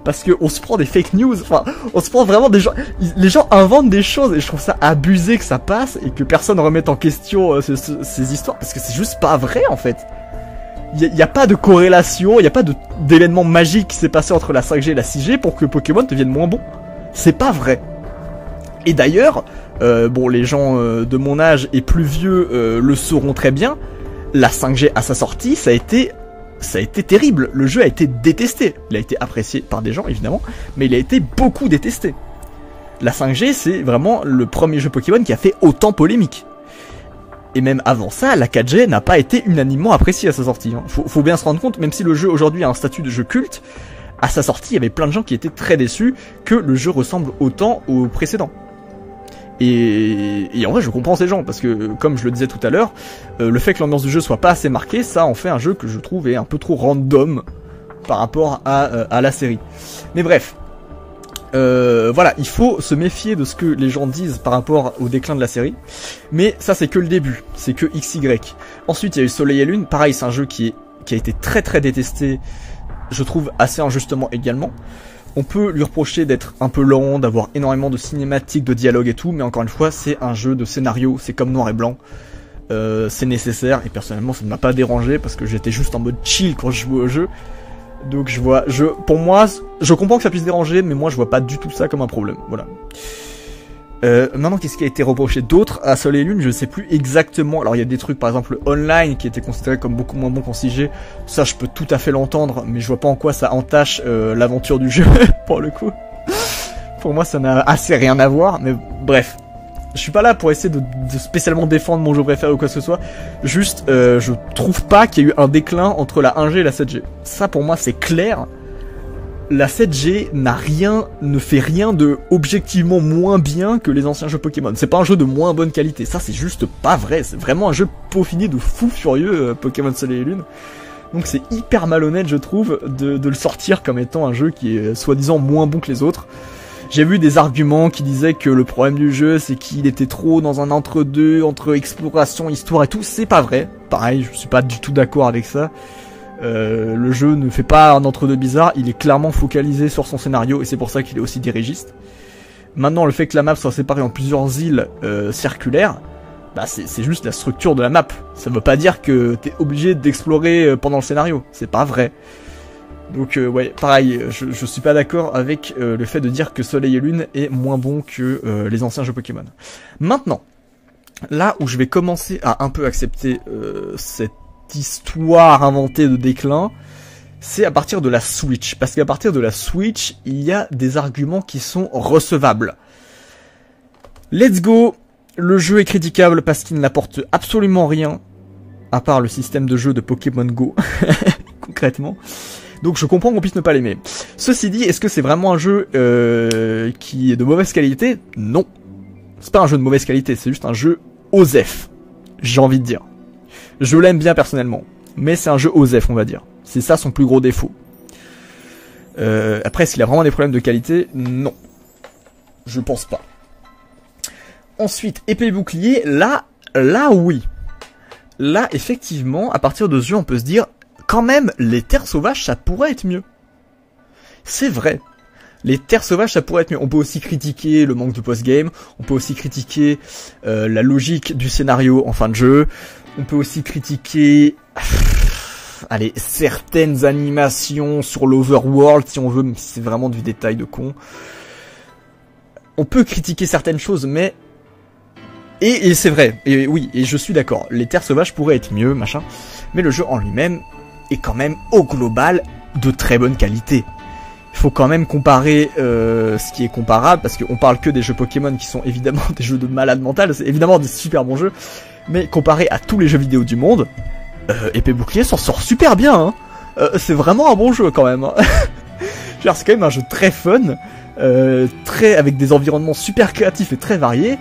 Parce que on se prend des fake news, enfin, on se prend vraiment des gens... Les gens inventent des choses et je trouve ça abusé que ça passe et que personne remette en question ces histoires. Parce que c'est juste pas vrai en fait. Il n'y a pas de corrélation, il n'y a pas d'événement magique qui s'est passé entre la 5G et la 6G pour que Pokémon devienne moins bon. C'est pas vrai. Et d'ailleurs... bon, les gens de mon âge et plus vieux le sauront très bien. La 5G à sa sortie, ça a été terrible. Le jeu a été détesté. Il a été apprécié par des gens évidemment, mais il a été beaucoup détesté. La 5G, c'est vraiment le premier jeu Pokémon qui a fait autant polémique. Et même avant ça, la 4G n'a pas été unanimement appréciée à sa sortie. Hein. Faut bien se rendre compte, même si le jeu aujourd'hui a un statut de jeu culte, à sa sortie, il y avait plein de gens qui étaient très déçus que le jeu ressemble autant au précédent. Et en vrai je comprends ces gens parce que comme je le disais tout à l'heure, le fait que l'ambiance du jeu soit pas assez marquée, ça en fait un jeu que je trouve est un peu trop random par rapport à la série. Mais bref, voilà, il faut se méfier de ce que les gens disent par rapport au déclin de la série. Mais ça c'est que le début, c'est que XY. Ensuite il y a eu Soleil et Lune, pareil c'est un jeu qui a été très très détesté, je trouve assez injustement également. On peut lui reprocher d'être un peu lent, d'avoir énormément de cinématiques, de dialogue et tout, mais encore une fois, c'est un jeu de scénario, c'est comme Noir et Blanc. C'est nécessaire, et personnellement, ça ne m'a pas dérangé, parce que j'étais juste en mode chill quand je jouais au jeu. Donc pour moi, je comprends que ça puisse déranger, mais moi je vois pas du tout ça comme un problème, voilà. Maintenant, qu'est-ce qui a été reproché d'autre à Soleil et Lune? Je sais plus exactement. Alors, il y a des trucs, par exemple, online, qui étaient considérés comme beaucoup moins bons qu'en 6G. Ça, je peux tout à fait l'entendre, mais je vois pas en quoi ça entache l'aventure du jeu, pour le coup. Pour moi, ça n'a assez rien à voir, mais bref. Je suis pas là pour essayer de spécialement défendre mon jeu préféré ou quoi que ce soit. Juste, je trouve pas qu'il y a eu un déclin entre la 1G et la 7G. Ça, pour moi, c'est clair. La 7G ne fait rien de objectivement moins bien que les anciens jeux Pokémon. C'est pas un jeu de moins bonne qualité, ça c'est juste pas vrai. C'est vraiment un jeu peaufiné de fou furieux, Pokémon Soleil et Lune. Donc c'est hyper malhonnête je trouve de le sortir comme étant un jeu qui est soi-disant moins bon que les autres. J'ai vu des arguments qui disaient que le problème du jeu c'est qu'il était trop dans un entre-deux, entre exploration, histoire et tout. C'est pas vrai, pareil je suis pas du tout d'accord avec ça. Le jeu ne fait pas un entre-deux bizarre, il est clairement focalisé sur son scénario et c'est pour ça qu'il est aussi dirigiste. Maintenant, le fait que la map soit séparée en plusieurs îles circulaires, bah c'est juste la structure de la map. Ça veut pas dire que t'es obligé d'explorer pendant le scénario, c'est pas vrai. Donc ouais, pareil, je suis pas d'accord avec le fait de dire que Soleil et Lune est moins bon que les anciens jeux Pokémon. Maintenant, là où je vais commencer à un peu accepter cette histoire inventée de déclin, c'est à partir de la Switch. Parce qu'à partir de la Switch, il y a des arguments qui sont recevables. Let's go! Le jeu est critiquable parce qu'il n'apporte absolument rien, à part le système de jeu de Pokémon Go, concrètement. Donc je comprends qu'on puisse ne pas l'aimer. Ceci dit, est-ce que c'est vraiment un jeu qui est de mauvaise qualité? Non. C'est pas un jeu de mauvaise qualité, c'est juste un jeu OSEF, j'ai envie de dire. Je l'aime bien personnellement, mais c'est un jeu OSEF, on va dire. C'est ça son plus gros défaut. Après, est-ce qu'il a vraiment des problèmes de qualité? Non. Je pense pas. Ensuite, épée et bouclier, là oui. Là, effectivement, à partir de ce jeu, on peut se dire, quand même, les terres sauvages, ça pourrait être mieux. C'est vrai. Les terres sauvages, ça pourrait être mieux. On peut aussi critiquer le manque de post-game. On peut aussi critiquer la logique du scénario en fin de jeu. On peut aussi critiquer... allez, certaines animations sur l'overworld, si on veut, mais c'est vraiment du détail de con. On peut critiquer certaines choses, mais... Et c'est vrai, et oui, et je suis d'accord, les terres sauvages pourraient être mieux, machin, mais le jeu en lui-même est quand même, au global, de très bonne qualité. Il faut quand même comparer ce qui est comparable, parce qu'on parle que des jeux Pokémon qui sont évidemment des jeux de malade mental, c'est évidemment des super bons jeux, mais comparé à tous les jeux vidéo du monde, Épée Bouclier s'en sort super bien, hein. C'est vraiment un bon jeu quand même, hein. C'est quand même un jeu très fun, avec des environnements super créatifs et très variés,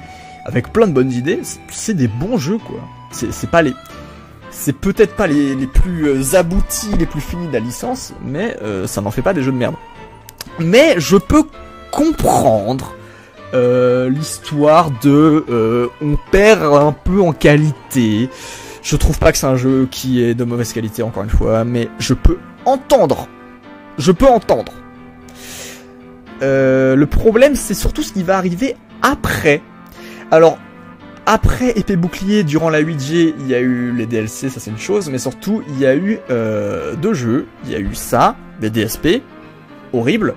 avec plein de bonnes idées. C'est des bons jeux, quoi. C'est peut-être pas les plus aboutis, les plus finis de la licence, mais ça n'en fait pas des jeux de merde. Mais je peux comprendre l'histoire de on perd un peu en qualité. Je trouve pas que c'est un jeu qui est de mauvaise qualité, encore une fois, mais je peux entendre. Le problème, c'est surtout ce qui va arriver après. Alors, après Épée Bouclier, durant la 8G, il y a eu les DLC, ça c'est une chose, mais surtout, il y a eu deux jeux. Il y a eu ça, BDSP, horrible,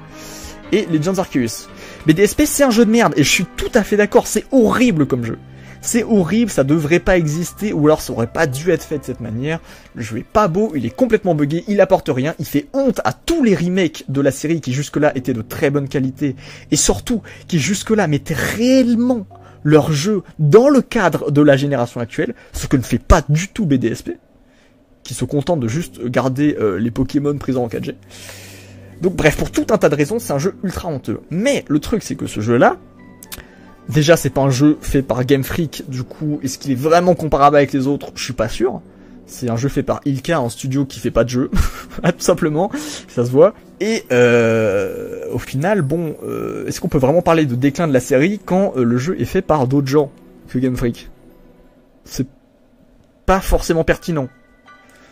et Legends Arceus. BDSP, c'est un jeu de merde, et je suis tout à fait d'accord, c'est horrible comme jeu. C'est horrible, ça devrait pas exister, ou alors ça aurait pas dû être fait de cette manière. Le jeu est pas beau, il est complètement buggé, il apporte rien, il fait honte à tous les remakes de la série qui jusque-là étaient de très bonne qualité, et surtout, qui jusque-là mettaient réellement leur jeu dans le cadre de la génération actuelle, ce que ne fait pas du tout BDSP, qui se contente de juste garder les Pokémon présents en 4G. Donc bref, pour tout un tas de raisons, c'est un jeu ultra honteux. Mais le truc, c'est que ce jeu-là, déjà, c'est pas un jeu fait par Game Freak, du coup, est-ce qu'il est vraiment comparable avec les autres? Je suis pas sûr. C'est un jeu fait par Ilka, un studio qui fait pas de jeu, tout simplement, ça se voit. Et au final, bon, est-ce qu'on peut vraiment parler de déclin de la série quand le jeu est fait par d'autres gens que Game Freak? C'est pas forcément pertinent.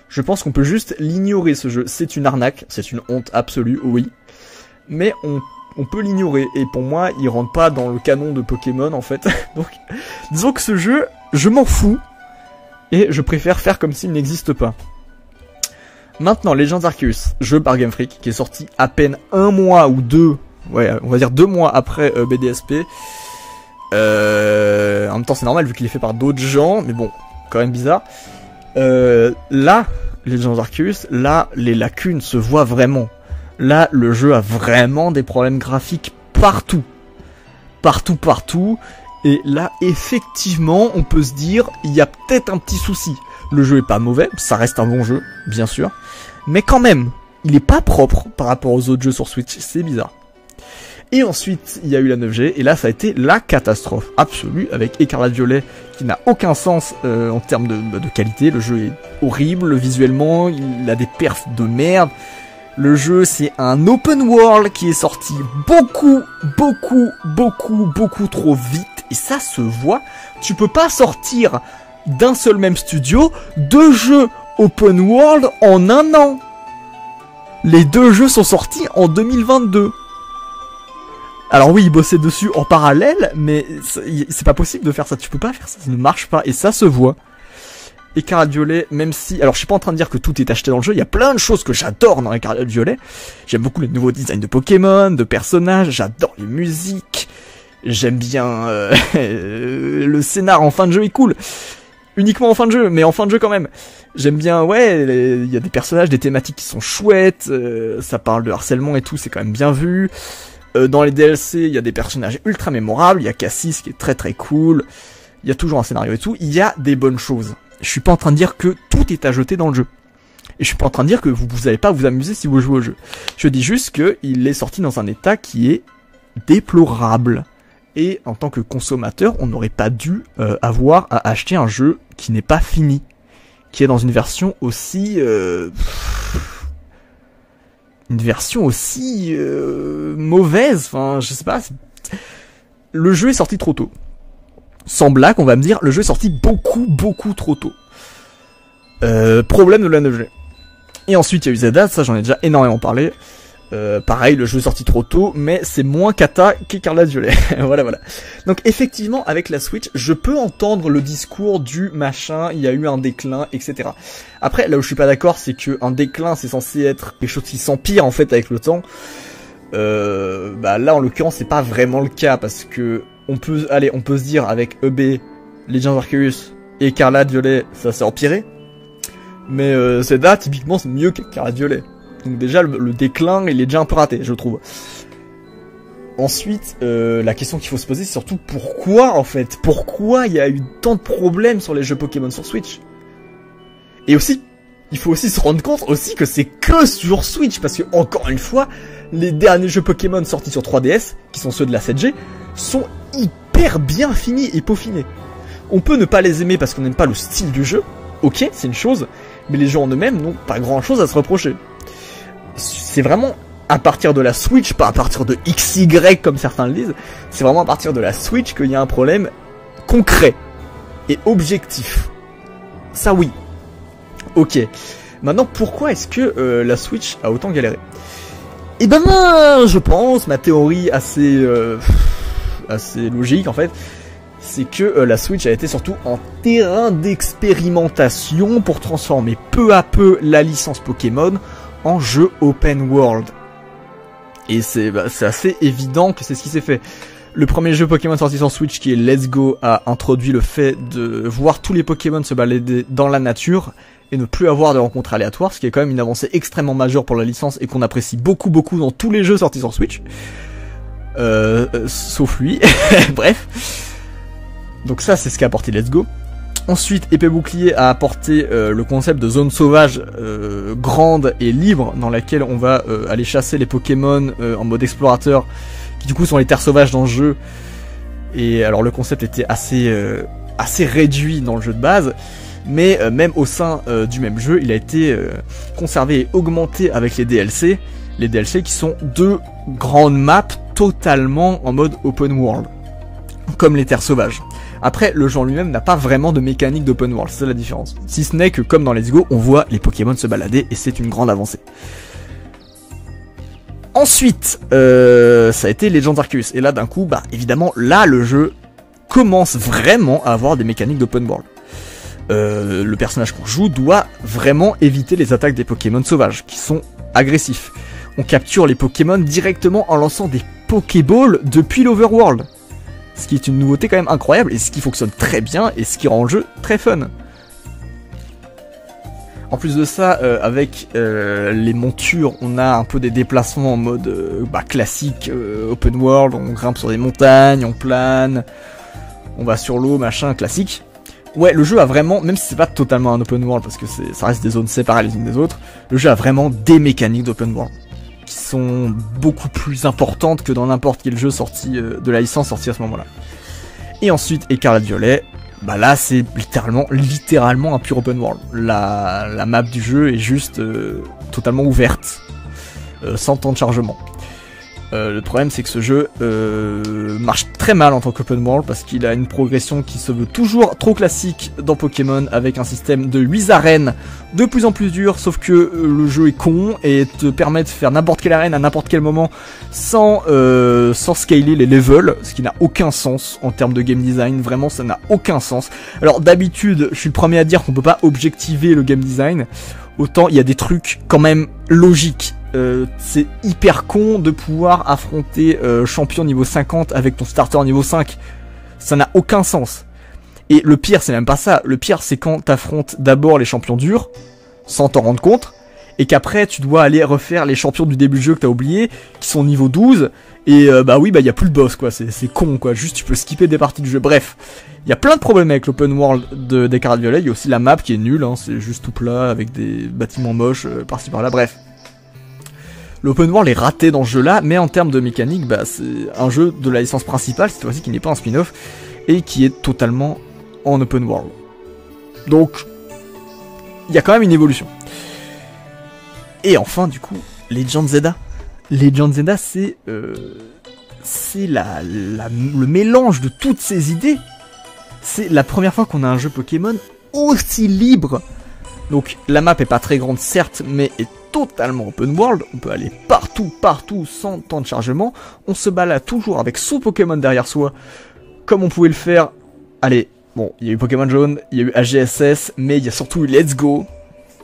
Je pense qu'on peut juste l'ignorer, ce jeu. C'est une arnaque, c'est une honte absolue, oui. Mais on peut l'ignorer, et pour moi, il rentre pas dans le canon de Pokémon, en fait. Donc, disons que ce jeu, je m'en fous, et je préfère faire comme s'il n'existe pas. Maintenant, Legends Arceus, jeu par Game Freak, qui est sorti à peine 1 mois ou 2, ouais, on va dire 2 mois après BDSP. En même temps, c'est normal, vu qu'il est fait par d'autres gens, mais bon, quand même bizarre. Là, Legends Arceus, là, les lacunes se voient vraiment. Là, le jeu a vraiment des problèmes graphiques partout. Partout. Et là, effectivement, on peut se dire, il y a peut-être un petit souci. Le jeu est pas mauvais, ça reste un bon jeu, bien sûr. Mais quand même, il est pas propre par rapport aux autres jeux sur Switch, c'est bizarre. Et ensuite, il y a eu la 9G, et là, ça a été la catastrophe absolue, avec Écarlate Violet, qui n'a aucun sens en termes de qualité. Le jeu est horrible, visuellement, il a des perfs de merde. Le jeu, c'est un open world qui est sorti beaucoup trop vite. Et ça se voit. Tu peux pas sortir d'un seul même studio 2 jeux open world en 1 an. Les 2 jeux sont sortis en 2022. Alors oui, il bossait dessus en parallèle, mais c'est pas possible de faire ça. Tu peux pas faire ça, ça ne marche pas, et ça se voit. Écarlate Violet, même si... Alors je suis pas en train de dire que tout est acheté dans le jeu, il y a plein de choses que j'adore dans Écarlate Violet. J'aime beaucoup les nouveaux designs de Pokémon, de personnages, j'adore les musiques. J'aime bien le scénar en fin de jeu est cool. Uniquement en fin de jeu, mais en fin de jeu quand même. J'aime bien, ouais, il y a des personnages, des thématiques qui sont chouettes, ça parle de harcèlement et tout, c'est quand même bien vu. Dans les DLC, il y a des personnages ultra mémorables, il y a Cassis qui est très très cool, il y a toujours un scénario et tout, il y a des bonnes choses. Je suis pas en train de dire que tout est à jeter dans le jeu. Et je suis pas en train de dire que vous allez pas vous amuser si vous jouez au jeu. Je dis juste que il est sorti dans un état qui est déplorable. Et en tant que consommateur, on n'aurait pas dû avoir à acheter un jeu qui n'est pas fini. Qui est dans une version aussi... mauvaise. Enfin, je sais pas. Le jeu est sorti trop tôt. Sans blague, on va me dire, le jeu est sorti beaucoup trop tôt. Problème de la 9G. Et ensuite, il y a eu Zelda, ça j'en ai déjà énormément parlé. Pareil, le jeu est sorti trop tôt, mais c'est moins cata qu'Écarlate Violet. voilà. Donc effectivement, avec la Switch, je peux entendre le discours du machin, il y a eu un déclin, etc. Après, là où je suis pas d'accord, c'est que un déclin, c'est censé être quelque chose qui s'empire en fait avec le temps. Bah là, en l'occurrence, c'est pas vraiment le cas, parce que on peut se dire avec EB, Legends Arceus et Écarlate Violet, ça s'est empiré. Mais Zelda, typiquement, c'est mieux qu'Écarlate Violet. Donc déjà, le déclin, il est déjà un peu raté, je trouve. Ensuite, la question qu'il faut se poser, c'est surtout pourquoi, en fait. Pourquoi il y a eu tant de problèmes sur les jeux Pokémon sur Switch. Et aussi, il faut aussi se rendre compte aussi que c'est que sur Switch, parce que, encore une fois, les derniers jeux Pokémon sortis sur 3DS, qui sont ceux de la 7G, sont hyper bien finis et peaufinés. On peut ne pas les aimer parce qu'on n'aime pas le style du jeu, ok, c'est une chose, mais les jeux en eux-mêmes n'ont pas grand-chose à se reprocher. C'est vraiment à partir de la Switch, pas à partir de XY comme certains le disent, c'est vraiment à partir de la Switch qu'il y a un problème concret et objectif. Ça oui. Ok. Maintenant, pourquoi est-ce que la Switch a autant galéré? Eh ben, je pense, ma théorie assez logique en fait, c'est que la Switch a été surtout un terrain d'expérimentation pour transformer peu à peu la licence Pokémon en jeu open world. Et c'est assez évident que c'est ce qui s'est fait. Le premier jeu Pokémon sorti sur Switch, qui est Let's Go, a introduit le fait de voir tous les Pokémon se balader dans la nature et ne plus avoir de rencontres aléatoires, ce qui est quand même une avancée extrêmement majeure pour la licence et qu'on apprécie beaucoup dans tous les jeux sortis sur Switch. Sauf lui. Bref. Donc ça, c'est ce qu'a apporté Let's Go. Ensuite, Épée Bouclier a apporté le concept de zone sauvage grande et libre, dans laquelle on va aller chasser les Pokémon en mode explorateur, qui du coup sont les terres sauvages dans le jeu. Et alors le concept était assez réduit dans le jeu de base, mais même au sein du même jeu, il a été conservé et augmenté avec les DLC. Les DLC qui sont deux grandes maps totalement en mode open world, comme les terres sauvages. Après, le jeu en lui-même n'a pas vraiment de mécanique d'open world, c'est la différence. Si ce n'est que, comme dans Let's Go, on voit les Pokémon se balader, et c'est une grande avancée. Ensuite, ça a été Legends Arceus, et là, d'un coup, bah, évidemment, là, le jeu commence vraiment à avoir des mécaniques d'open world. Le personnage qu'on joue doit vraiment éviter les attaques des Pokémon sauvages, qui sont agressifs. On capture les Pokémon directement en lançant des Pokéballs depuis l'Overworld. Ce qui est une nouveauté quand même incroyable, et ce qui fonctionne très bien, et ce qui rend le jeu très fun. En plus de ça, avec les montures, on a un peu des déplacements en mode classique, open world, on grimpe sur des montagnes, on plane, on va sur l'eau, machin, classique. Ouais, le jeu a vraiment, même si c'est pas totalement un open world, parce que ça reste des zones séparées les unes des autres, le jeu a vraiment des mécaniques d'open world, qui sont beaucoup plus importantes que dans n'importe quel jeu sorti de la licence sorti à ce moment-là. Et ensuite, Écarlate Violet, bah là c'est littéralement un pur open world. La map du jeu est juste totalement ouverte, sans temps de chargement. Le problème c'est que ce jeu marche très mal en tant qu'open world parce qu'il a une progression qui se veut toujours trop classique dans Pokémon avec un système de 8 arènes de plus en plus dur, sauf que le jeu est con et te permet de faire n'importe quelle arène à n'importe quel moment sans scaler les levels, ce qui n'a aucun sens en termes de game design, vraiment ça n'a aucun sens. Alors d'habitude je suis le premier à dire qu'on peut pas objectiver le game design, autant il y a des trucs quand même logiques. C'est hyper con de pouvoir affronter champion niveau 50 avec ton starter niveau 5. Ça n'a aucun sens. Et le pire, c'est même pas ça. Le pire, c'est quand t'affrontes d'abord les champions durs, sans t'en rendre compte, et qu'après, tu dois aller refaire les champions du début du jeu que t'as oublié, qui sont niveau 12, et bah oui, bah y a plus le boss, quoi. C'est con, quoi. Juste, tu peux skipper des parties du jeu. Bref. Il y a plein de problèmes avec l'open world d'Écarlate Violet. Il y a aussi la map qui est nulle, hein. C'est juste tout plat, avec des bâtiments moches, par-ci par-là. Bref. L'open world est raté dans ce jeu-là, mais en termes de mécanique, bah, c'est un jeu de la licence principale, cette fois-ci qui n'est pas un spin-off, et qui est totalement en open world. Donc, il y a quand même une évolution. Et enfin, du coup, Legend Zelda. Legend Zelda, c'est le mélange de toutes ces idées. C'est la première fois qu'on a un jeu Pokémon aussi libre. Donc, la map est pas très grande, certes, mais est totalement open world, on peut aller partout sans temps de chargement, on se balade toujours avec son Pokémon derrière soi, comme on pouvait le faire, allez, bon, il y a eu Pokémon Jaune, il y a eu AGSS, mais il y a surtout eu Let's Go,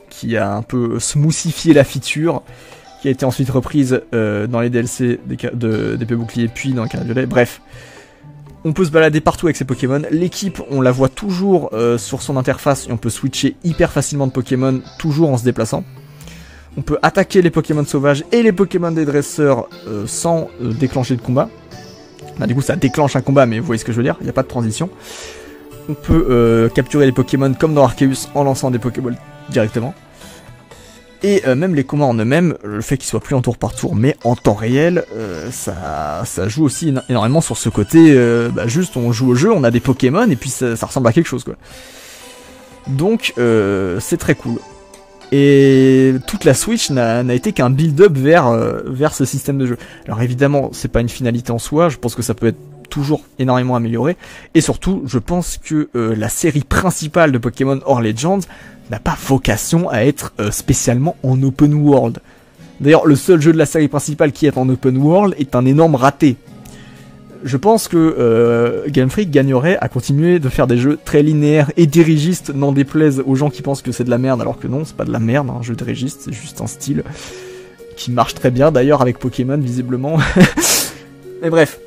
qui a un peu smoothifié la feature, qui a été ensuite reprise dans les DLC d'Épée Bouclier, puis dans Écarlate Violet, bref. On peut se balader partout avec ses Pokémon, l'équipe, on la voit toujours sur son interface, et on peut switcher hyper facilement de Pokémon, toujours en se déplaçant. On peut attaquer les Pokémon sauvages et les Pokémon des dresseurs sans déclencher de combat. Bah, du coup ça déclenche un combat, mais vous voyez ce que je veux dire, il n'y a pas de transition. On peut capturer les Pokémon comme dans Arceus en lançant des Pokéballs directement. Et même les combats en eux-mêmes, le fait qu'ils soient plus en tour par tour, mais en temps réel, ça joue aussi énormément sur ce côté, bah, juste on joue au jeu, on a des Pokémon et puis ça ressemble à quelque chose, quoi. Donc c'est très cool. Et toute la Switch n'a été qu'un build-up vers ce système de jeu. Alors évidemment, c'est pas une finalité en soi, je pense que ça peut être toujours énormément amélioré. Et surtout, je pense que la série principale de Pokémon hors Legends n'a pas vocation à être spécialement en open world. D'ailleurs, le seul jeu de la série principale qui est en open world est un énorme raté. Je pense que Game Freak gagnerait à continuer de faire des jeux très linéaires et dirigistes, n'en déplaise aux gens qui pensent que c'est de la merde, alors que non, c'est pas de la merde, un jeu dirigiste, c'est juste un style qui marche très bien, d'ailleurs avec Pokémon visiblement. Mais bref.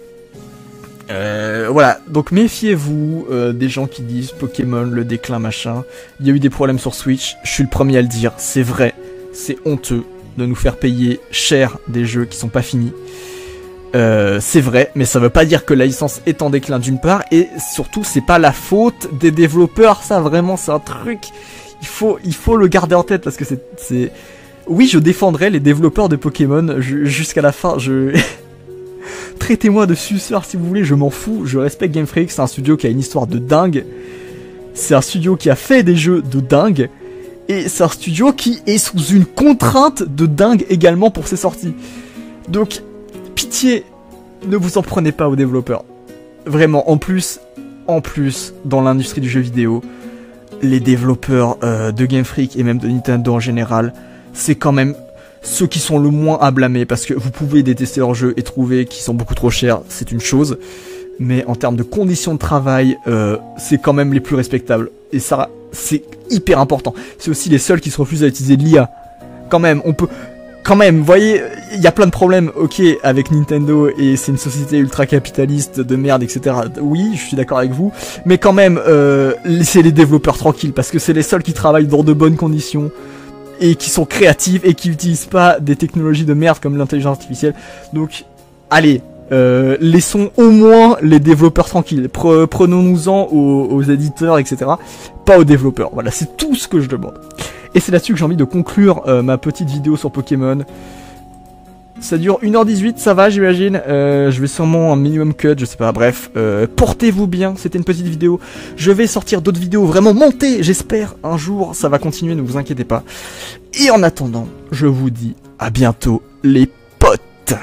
Voilà, donc méfiez-vous des gens qui disent Pokémon, le déclin, machin. Il y a eu des problèmes sur Switch, je suis le premier à le dire, c'est vrai, c'est honteux de nous faire payer cher des jeux qui sont pas finis. C'est vrai, mais ça veut pas dire que la licence est en déclin d'une part, et surtout c'est pas la faute des développeurs, ça vraiment c'est un truc, il faut le garder en tête parce que c'est... Oui, je défendrai les développeurs de Pokémon jusqu'à la fin, Traitez-moi de suceur si vous voulez, je m'en fous, je respecte Game Freak, c'est un studio qui a une histoire de dingue, c'est un studio qui a fait des jeux de dingue, et c'est un studio qui est sous une contrainte de dingue également pour ses sorties. Donc... pitié, ne vous en prenez pas aux développeurs. Vraiment, en plus, dans l'industrie du jeu vidéo, les développeurs de Game Freak et même de Nintendo en général, c'est quand même ceux qui sont le moins à blâmer, parce que vous pouvez détester leurs jeux et trouver qu'ils sont beaucoup trop chers, c'est une chose, mais en termes de conditions de travail, c'est quand même les plus respectables. Et ça, c'est hyper important. C'est aussi les seuls qui se refusent à utiliser de l'IA. Quand même, vous voyez, il y a plein de problèmes, ok, avec Nintendo, et c'est une société ultra capitaliste de merde, etc. Oui, je suis d'accord avec vous, mais quand même, laissez les développeurs tranquilles, parce que c'est les seuls qui travaillent dans de bonnes conditions, et qui sont créatifs, et qui utilisent pas des technologies de merde comme l'intelligence artificielle. Donc, allez, laissons au moins les développeurs tranquilles, prenons-nous-en aux éditeurs, etc. Pas aux développeurs, voilà, c'est tout ce que je demande. Et c'est là-dessus que j'ai envie de conclure ma petite vidéo sur Pokémon. Ça dure 1h18, ça va j'imagine. Je vais sûrement un minimum cut, je sais pas, bref. Portez-vous bien, c'était une petite vidéo. Je vais sortir d'autres vidéos vraiment montées, j'espère. Un jour, ça va continuer, ne vous inquiétez pas. Et en attendant, je vous dis à bientôt les potes.